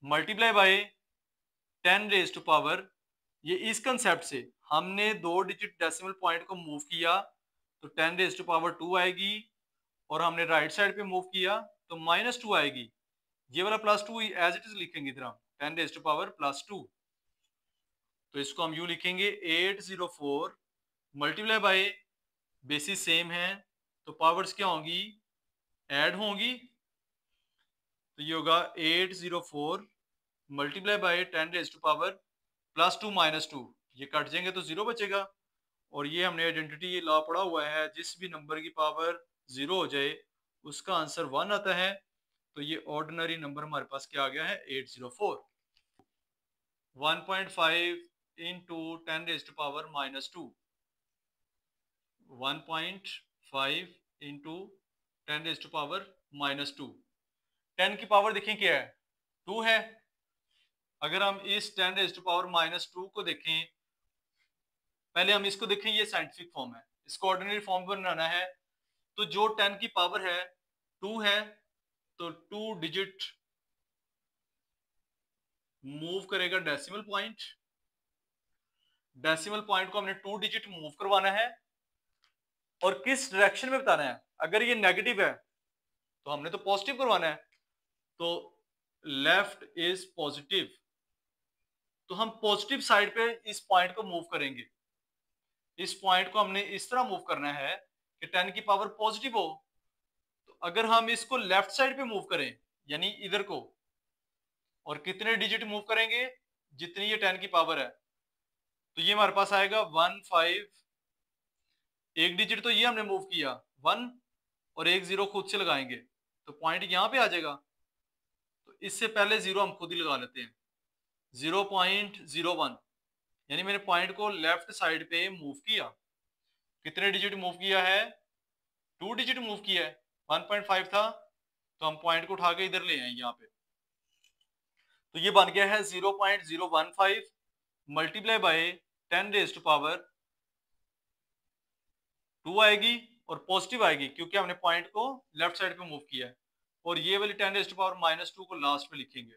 multiply by 10 raise to power, ये इस कंसेप्ट से हमने 2 डिजिट डेसिमल पॉइंट को मूव किया तो 10 रेज टू पावर 2 आएगी, और हमने राइट साइड पे मूव किया तो -2 आएगी। ये वाला +2 एज इट इज लिखेंगे इधर हम, 10 रेज टू पावर +2, तो इसको हम यूं लिखेंगे 804 मल्टीप्लाई बाय, बेसिस सेम है तो पावर्स क्या होंगी, ऐड होंगी, तो ये होगा 804 multiply by 10 raise to power +2 -2, ये कट जाएंगे तो 0 बचेगा। और ये हमने आइडेंटिटी लॉ पढ़ा हुआ है, जिस भी नंबर की पावर 0 हो जाए उसका आंसर 1 आता है, तो ये ऑर्डिनरी नंबर हमारे पास क्या आ गया है, 804। 1.5 into 10 raise to power -2, 1.5 into 10 raise to power -2, 10 की पावर देखें क्या है, 2 है। अगर हम इस 10 रेज टू पावर -2 को देखें, पहले हम इसको देखें, ये साइंटिफिक फॉर्म है, इसको ऑर्डिनरी फॉर्म बनाना है, तो जो 10 की पावर है 2 है, तो 2 डिजिट मूव करेगा डेसिमल पॉइंट, डेसिमल पॉइंट को हमने 2 डिजिट मूव करवाना है, और किस डायरेक्शन में बताना है, अगर ये नेगेटिव है तो हमने तो पॉजिटिव करवाना है, तो लेफ्ट इज पॉजिटिव, तो हम पॉजिटिव साइड पे इस पॉइंट को मूव करेंगे। इस पॉइंट को हमने इस तरह मूव करना है कि 10 की पावर पॉजिटिव हो, तो अगर हम इसको लेफ्ट साइड पे मूव करें यानी इधर को, और कितने डिजिट मूव करेंगे, जितनी ये 10 की पावर है, तो ये हमारे पास आएगा 15, एक डिजिट तो ये हमने मूव किया 1, और एक 0 खुद से लगाएंगे तो पॉइंट यहाँ पे आ जाएगा, तो इससे पहले 0 हम खुद ही लगा लेते हैं, 0.01, यानी मैंने पॉइंट को लेफ्ट साइड पे मूव किया। कितने डिजिट मूव किया है, 2 डिजिट मूव किया है, 1.5 था तो हम पॉइंट को उठा के इधर ले आए यहाँ पे, तो ये बन गया है 0.015 multiply by 10 raise to power 2 आएगी और पॉजिटिव आएगी क्योंकि हमने पॉइंट को लेफ्ट साइड पे मूव किया है, और ये वाली 10⁻⁻² को लास्ट में लिखेंगे,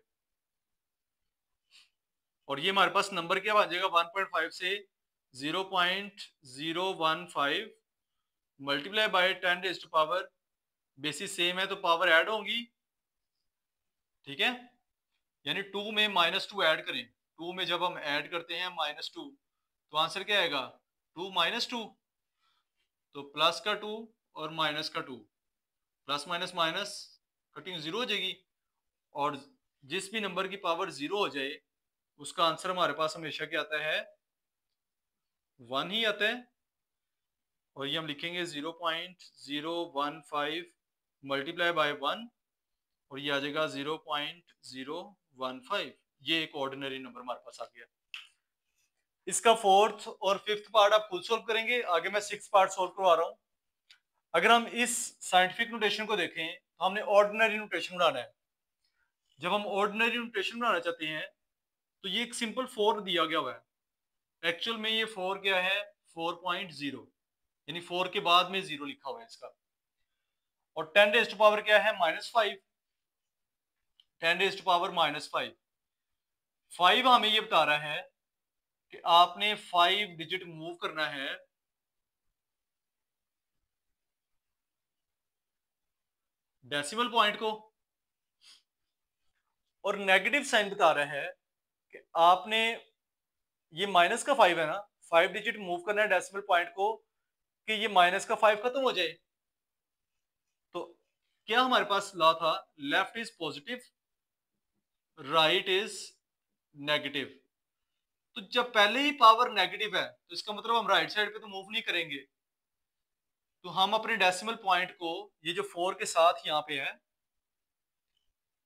और ये हमारे पास नंबर क्या बन जाएगा, 1.5 से 0.015 मल्टीप्लाई बाय 10⁻, बेसिस सेम है तो पावर ऐड होंगी, ठीक है, यानी 2 में -2 ऐड करें, 2 में जब हम ऐड करते हैं -2 तो आंसर क्या आएगा, 2 - 2, तो प्लस का 2 और माइनस का 2, प्लस माइनस माइनस कटिंग 0 हो जाएगी, और जिस भी नंबर की पावर 0 हो जाए उसका आंसर हमारे पास हमेशा क्या आता है, 1 ही आता है, और ये हम लिखेंगे 0.015 मल्टीप्लाई बाय 1, और ये आ जाएगा 0.015, ये एक ऑर्डिनरी नंबर हमारे पास आ गया। इसका 4th और 5th पार्ट आप खुद सोल्व करेंगे, आगे मैं 6th पार्ट सोल्व करवा रहा हूं। अगर हम इस साइंटिफिक नोटेशन को देखें तो हमने ऑर्डिनरी नोटेशन बनाना है। जब हम ऑर्डिनरी नोटेशन बनाना चाहते हैं तो ये एक सिंपल 4 दिया गया हुआ है, एक्चुअल में ये 4 क्या है, 4.0, यानी 4 के बाद में 0 लिखा हुआ है इसका, और 10⁻⁻ क्या है, -5, 10⁻⁻5, 5 हमें ये बता रहा है कि आपने 5 डिजिट मूव करना है डेसिमल पॉइंट को, और नेगेटिव साइन बता रहा है कि आपने, ये माइनस का 5 है ना, 5 डिजिट मूव करना है डेसिमल पॉइंट को कि ये माइनस का 5 खत्म हो जाए। तो क्या हमारे पास लॉ था, left is positive, right is negative, तो जब पहले ही पावर नेगेटिव है तो इसका मतलब हम राइट साइड पे तो मूव नहीं करेंगे, तो हम अपने डेसिमल पॉइंट को, ये जो 4 के साथ यहाँ पे है,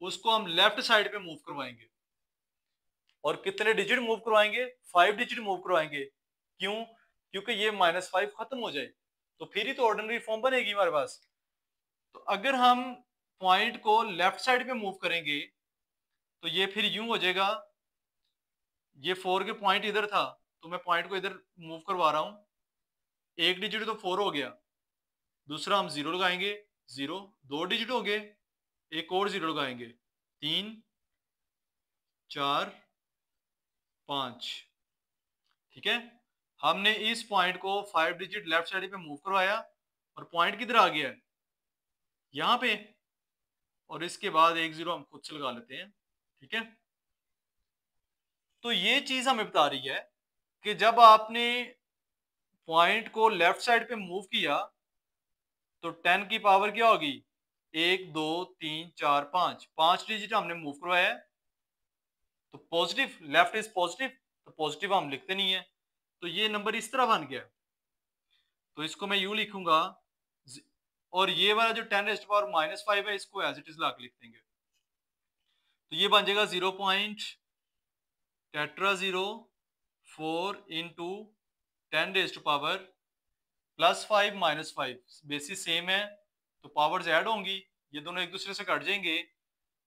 उसको हम लेफ्ट साइड पे मूव करवाएंगे, और कितने डिजिट मूव करवाएंगे, 5 डिजिट मूव करवाएंगे, क्यों, क्योंकि ये -5 खत्म हो जाए तो फिर ही तो ऑर्डिनरी फॉर्म बनेगी हमारे पास। तो अगर हम पॉइंट को लेफ्ट साइड पे मूव करेंगे तो ये फिर यूं हो जाएगा, ये 4 के पॉइंट इधर था तो मैं पॉइंट को इधर मूव करवा रहा हूं, एक डिजिट तो 4 हो गया, दूसरा हम 0 लगाएंगे, 0, 2 डिजिट हो गए, एक और 0 लगाएंगे, 3, 4, 5, ठीक है, हमने इस पॉइंट को 5 डिजिट लेफ्ट साइड पे मूव करवाया, और पॉइंट किधर आ गया है, यहाँ पे, और इसके बाद एक 0 हम खुद से लगा लेते हैं, ठीक है। तो ये चीज हमें बता रही है कि जब आपने पॉइंट को लेफ्ट साइड पे मूव किया तो 10 की पावर क्या होगी, 1 2 3 4 5, 5 डिजिट हमने मूव करवाया है, तो पॉजिटिव, लेफ्ट इज पॉजिटिव, तो पॉजिटिव हम लिखते नहीं है, तो ये नंबर इस तरह बन गया, तो इसको मैं यूं लिखूंगा, और ये वाला जो 10⁻⁻5 है इसको एज इट इज ला के लिख देंगे, तो ये बन जाएगा 0.004 इंटू 10⁻⁻, +5 -5, बेसिस सेम है तो पावर्स ऐड होंगी, ये दोनों एक दूसरे से कट जाएंगे,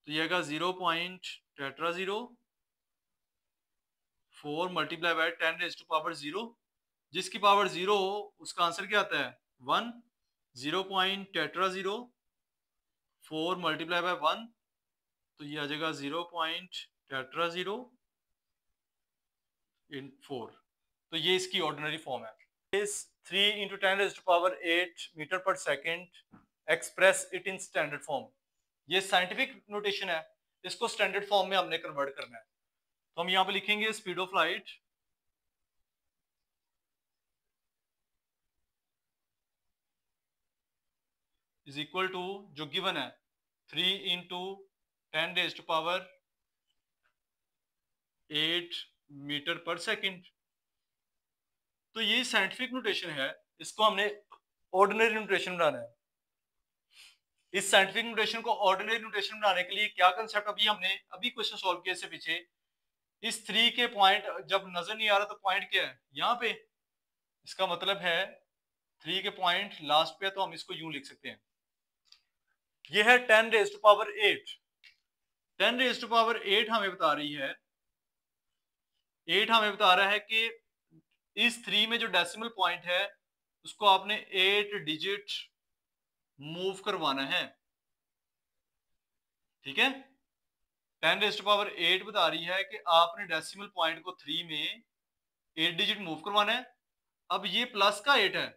तो ये आएगा 0.004 मल्टीप्लाई बाय 10⁻0, जिसकी पावर 0 हो उसका आंसर क्या आता है, 1, 0.004 मल्टीप्लाई बाय 1, तो ये आ जाएगा 0.004, तो ये इसकी ऑर्डिनरी फॉर्म है। इस 3 इंटू 10⁸ मीटर पर second, express it in standard form, ये साइंटिफिक नोटेशन है, इसको स्टैंडर्ड फॉर्म में हमने कन्वर्ट करना है, तो हम यहाँ पे लिखेंगे speed of light is equal to, जो गिवन है 3 इंटू 10⁸ मीटर पर सेकेंड, तो ये साइंटिफिक नोटेशन है, इसको हमने ऑर्डिनरी नोटेशन बनाना है। इस साइंटिफिक नोटेशन को ऑर्डिनरी नोटेशन बनाने के लिए क्या कंसेप्ट, अभी क्वेश्चन सॉल्व किया इससे पीछे, इस 3 के पॉइंट जब नजर नहीं आ रहा तो पॉइंट क्या है, यहाँ पे, इसका मतलब है 3 के पॉइंट लास्ट पे है, तो हम इसको यूं लिख सकते हैं, ये है 10⁸, 10⁸ हमें बता रही है, 8 हमें बता रहा है कि इस 3 में जो डेसिमल पॉइंट है उसको आपने 8 डिजिट मूव करवाना है, ठीक है। 10⁻8 बता रही है कि आपने डेसिमल पॉइंट को 3 में 8 डिजिट मूव करवाना है। अब ये प्लस का 8 है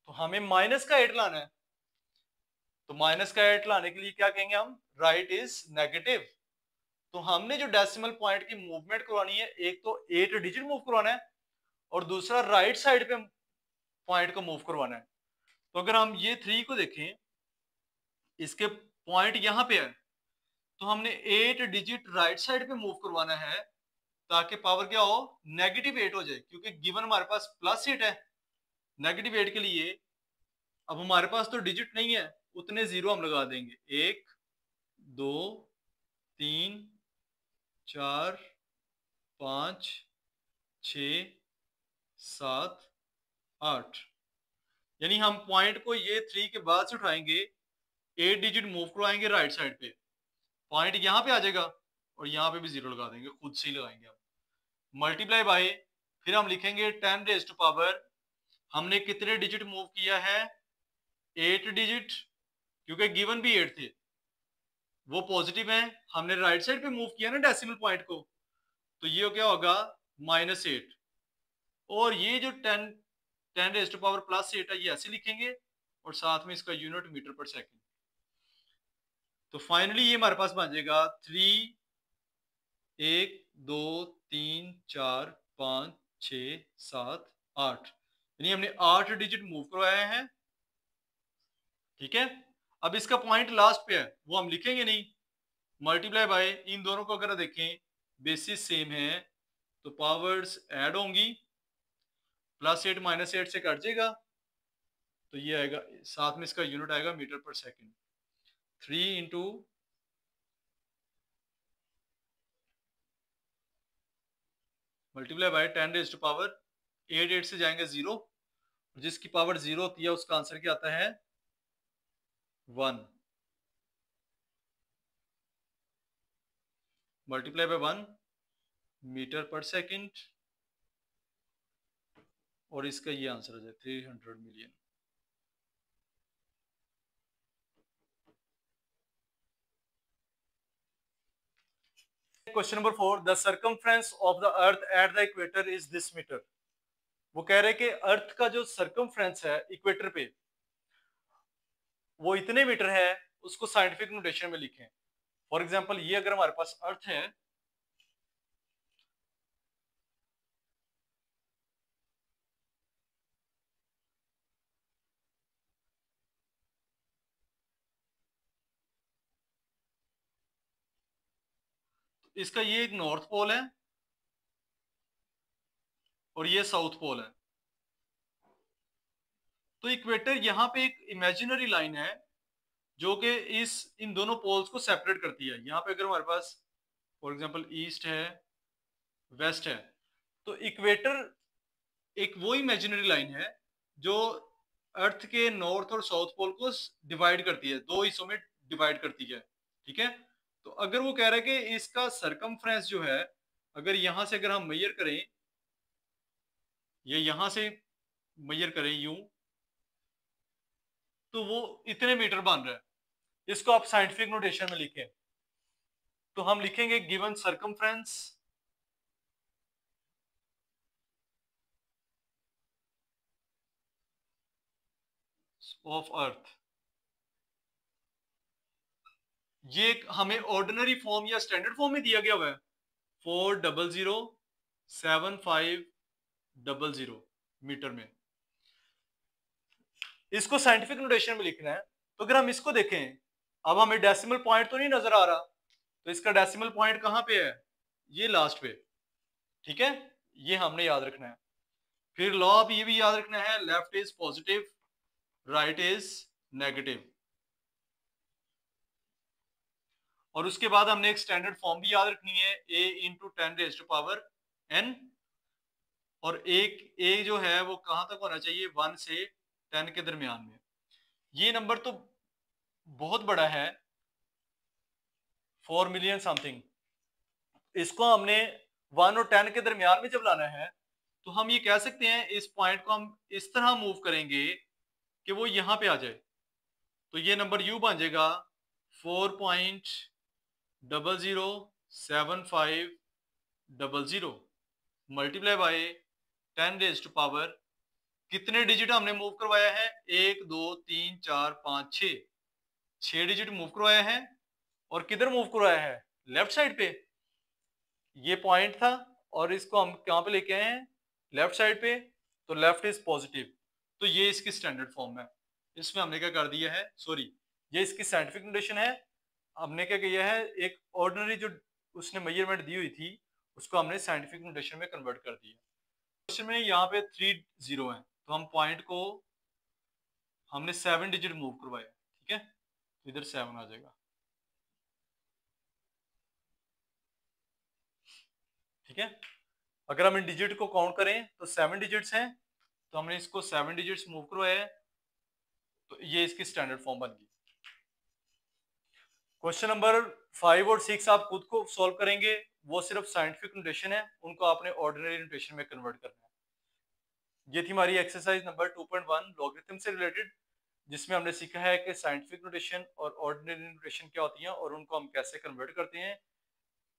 तो हमें माइनस का 8 लाना है। तो माइनस का 8 लाने के लिए क्या कहेंगे हम, राइट इज नेगेटिव। तो हमने जो डेसिमल पॉइंट की मूवमेंट करवानी है, एक तो 8 डिजिट मूव करवाना है और दूसरा राइट साइड पे पॉइंट को मूव करवाना है। तो अगर हम ये 3 को देखें, इसके पॉइंट यहां पे है, तो हमने 8 डिजिट राइट साइड पे मूव करवाना है ताकि पावर क्या हो, -8 हो जाए, क्योंकि गिवन हमारे पास +8 है। -8 के लिए अब हमारे पास तो डिजिट नहीं है, उतने जीरो हम लगा देंगे, 1 2 3 4 5 6 7 8, यानी हम पॉइंट को ये 3 के बाद से उठाएंगे, 8 डिजिट मूव करवाएंगे राइट साइड पे, पॉइंट यहाँ पे आ जाएगा और यहाँ पे भी जीरो लगा देंगे, खुद से ही लगाएंगे हम, मल्टीप्लाई बाय, फिर हम लिखेंगे 10⁻, हमने कितने डिजिट मूव किया है, 8 डिजिट, क्योंकि गिवन भी 8 थे, वो पॉजिटिव है, हमने राइट साइड पे मूव किया ना डेसिमल पॉइंट को, तो ये क्या होगा -8, और ये जो 10⁻8 है ये ऐसे लिखेंगे और साथ में इसका यूनिट मीटर पर सेकंड। तो फाइनली ये हमारे पास बन जाएगा 3 1 2 3 4 5 6 7 8, यानी हमने 8 डिजिट मूव करवाया है, ठीक है। अब इसका पॉइंट लास्ट पे है, वो हम लिखेंगे नहीं, मल्टीप्लाई बाय, इन दोनों को अगर देखें बेसिस सेम है तो पावर्स ऐड होंगी, +8 -8 से कट जाएगा, तो ये आएगा, साथ में इसका यूनिट आएगा metre per second. 3 into multiply by 10⁻8, 8 से जाएंगे 0, जिसकी पावर 0 होती है उसका आंसर क्या आता है, 1, multiply by 1 metre per second, और इसका ये आंसर आ जाए 300 million. Question number 4, the circumference of the earth at the equator is this metre. वो कह रहे हैं कि अर्थ का जो सर्कमफ्रेंस है इक्वेटर पे वो इतने मीटर है, उसको साइंटिफिक नोटेशन में लिखें। फॉर एग्जांपल ये अगर हमारे पास अर्थ है, इसका ये एक नॉर्थ पोल है और ये साउथ पोल है, तो इक्वेटर यहाँ पे एक इमेजिनरी लाइन है जो कि इन दोनों पोल्स को सेपरेट करती है। यहाँ पे अगर हमारे पास फॉर एग्जांपल ईस्ट है, वेस्ट है, तो इक्वेटर एक वो इमेजिनरी लाइन है जो अर्थ के नॉर्थ और साउथ पोल को डिवाइड करती है, दो हिस्सों में डिवाइड करती है, ठीक है। तो अगर वो कह रहा है कि इसका सरकमफ्रेंस जो है, अगर यहां से अगर हम मेजर करें, ये यहां से मेजर करें यूं, तो वो इतने मीटर बन रहा है। इसको आप साइंटिफिक नोटेशन में लिखें, तो हम लिखेंगे गिवन सरकमफ्रेंस ऑफ अर्थ, ये हमें ऑर्डिनरी फॉर्म या स्टैंडर्ड फॉर्म में दिया गया हुआ है, 4007500 मीटर में। इसको साइंटिफिक नोटेशन में लिखना है। तो अगर हम इसको देखें, अब हमें डेसिमल पॉइंट तो नहीं नजर आ रहा, तो इसका डेसिमल पॉइंट कहां पे है, ये लास्ट पे, ठीक है, ये हमने याद रखना है। फिर लॉ आप ये भी याद रखना है, left is positive, right is negative, और उसके बाद हमने एक स्टैंडर्ड फॉर्म भी याद रखनी है, a इंटू 10⁻n, और एक a जो है वो कहां तक होना चाहिए, 1 से 10 के दरमियान में। ये नंबर तो बहुत बड़ा है, 4 मिलियन समथिंग, इसको हमने 1 और 10 के दरमियान में जब लाना है तो हम ये कह सकते हैं इस पॉइंट को हम इस तरह मूव करेंगे कि वो यहाँ पे आ जाए। तो ये नंबर u बन जाएगा 4.007500 multiply by 10 raise to power, कितने डिजिट हमने मूव करवाया है, 1 2 3 4 5 6 डिजिट मूव करवाया है। और किधर मूव करवाया है, लेफ्ट साइड पे। ये पॉइंट था और इसको हम कहां पे लेके आए हैं, लेफ्ट साइड पे। तो लेफ्ट इज पॉजिटिव। तो ये इसकी स्टैंडर्ड फॉर्म है। इसमें हमने क्या कर दिया है, सॉरी, ये इसकी साइंटिफिक नोटेशन है। हमने क्या किया है, एक ऑर्डिनरी जो उसने मेजरमेंट दी हुई थी उसको हमने साइंटिफिक नोटेशन में कन्वर्ट कर दिया। क्वेश्चन में यहाँ पे 3 0 है, तो हम पॉइंट को हमने 7 डिजिट मूव करवाया, ठीक है, तो इधर 7 आ जाएगा, ठीक है। अगर हम इन डिजिट को काउंट करें तो 7 डिजिट्स हैं, तो हमने इसको 7 डिजिट्स मूव करवाया है, तो ये इसकी स्टैंडर्ड फॉर्म बन गई। क्वेश्चन नंबर 5 और 6 आप खुद को सॉल्व करेंगे, वो सिर्फ साइंटिफिक नोटेशन है, उनको आपने ऑर्डिनरी नोटेशन में कन्वर्ट करना है। ये थी हमारी एक्सरसाइज नंबर 2.1 लॉगरिथम से रिलेटेड, जिसमें हमने सीखा है कि साइंटिफिक नोटेशन और ऑर्डिनरी नोटेशन क्या होती हैं और उनको हम कैसे कन्वर्ट करते हैं,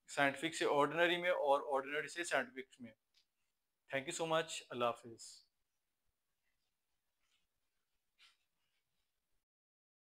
साइंटिफिक से ऑर्डिनरी में और ऑर्डिनरी से साइंटिफिक में। Thank you so much, Allah Hafiz.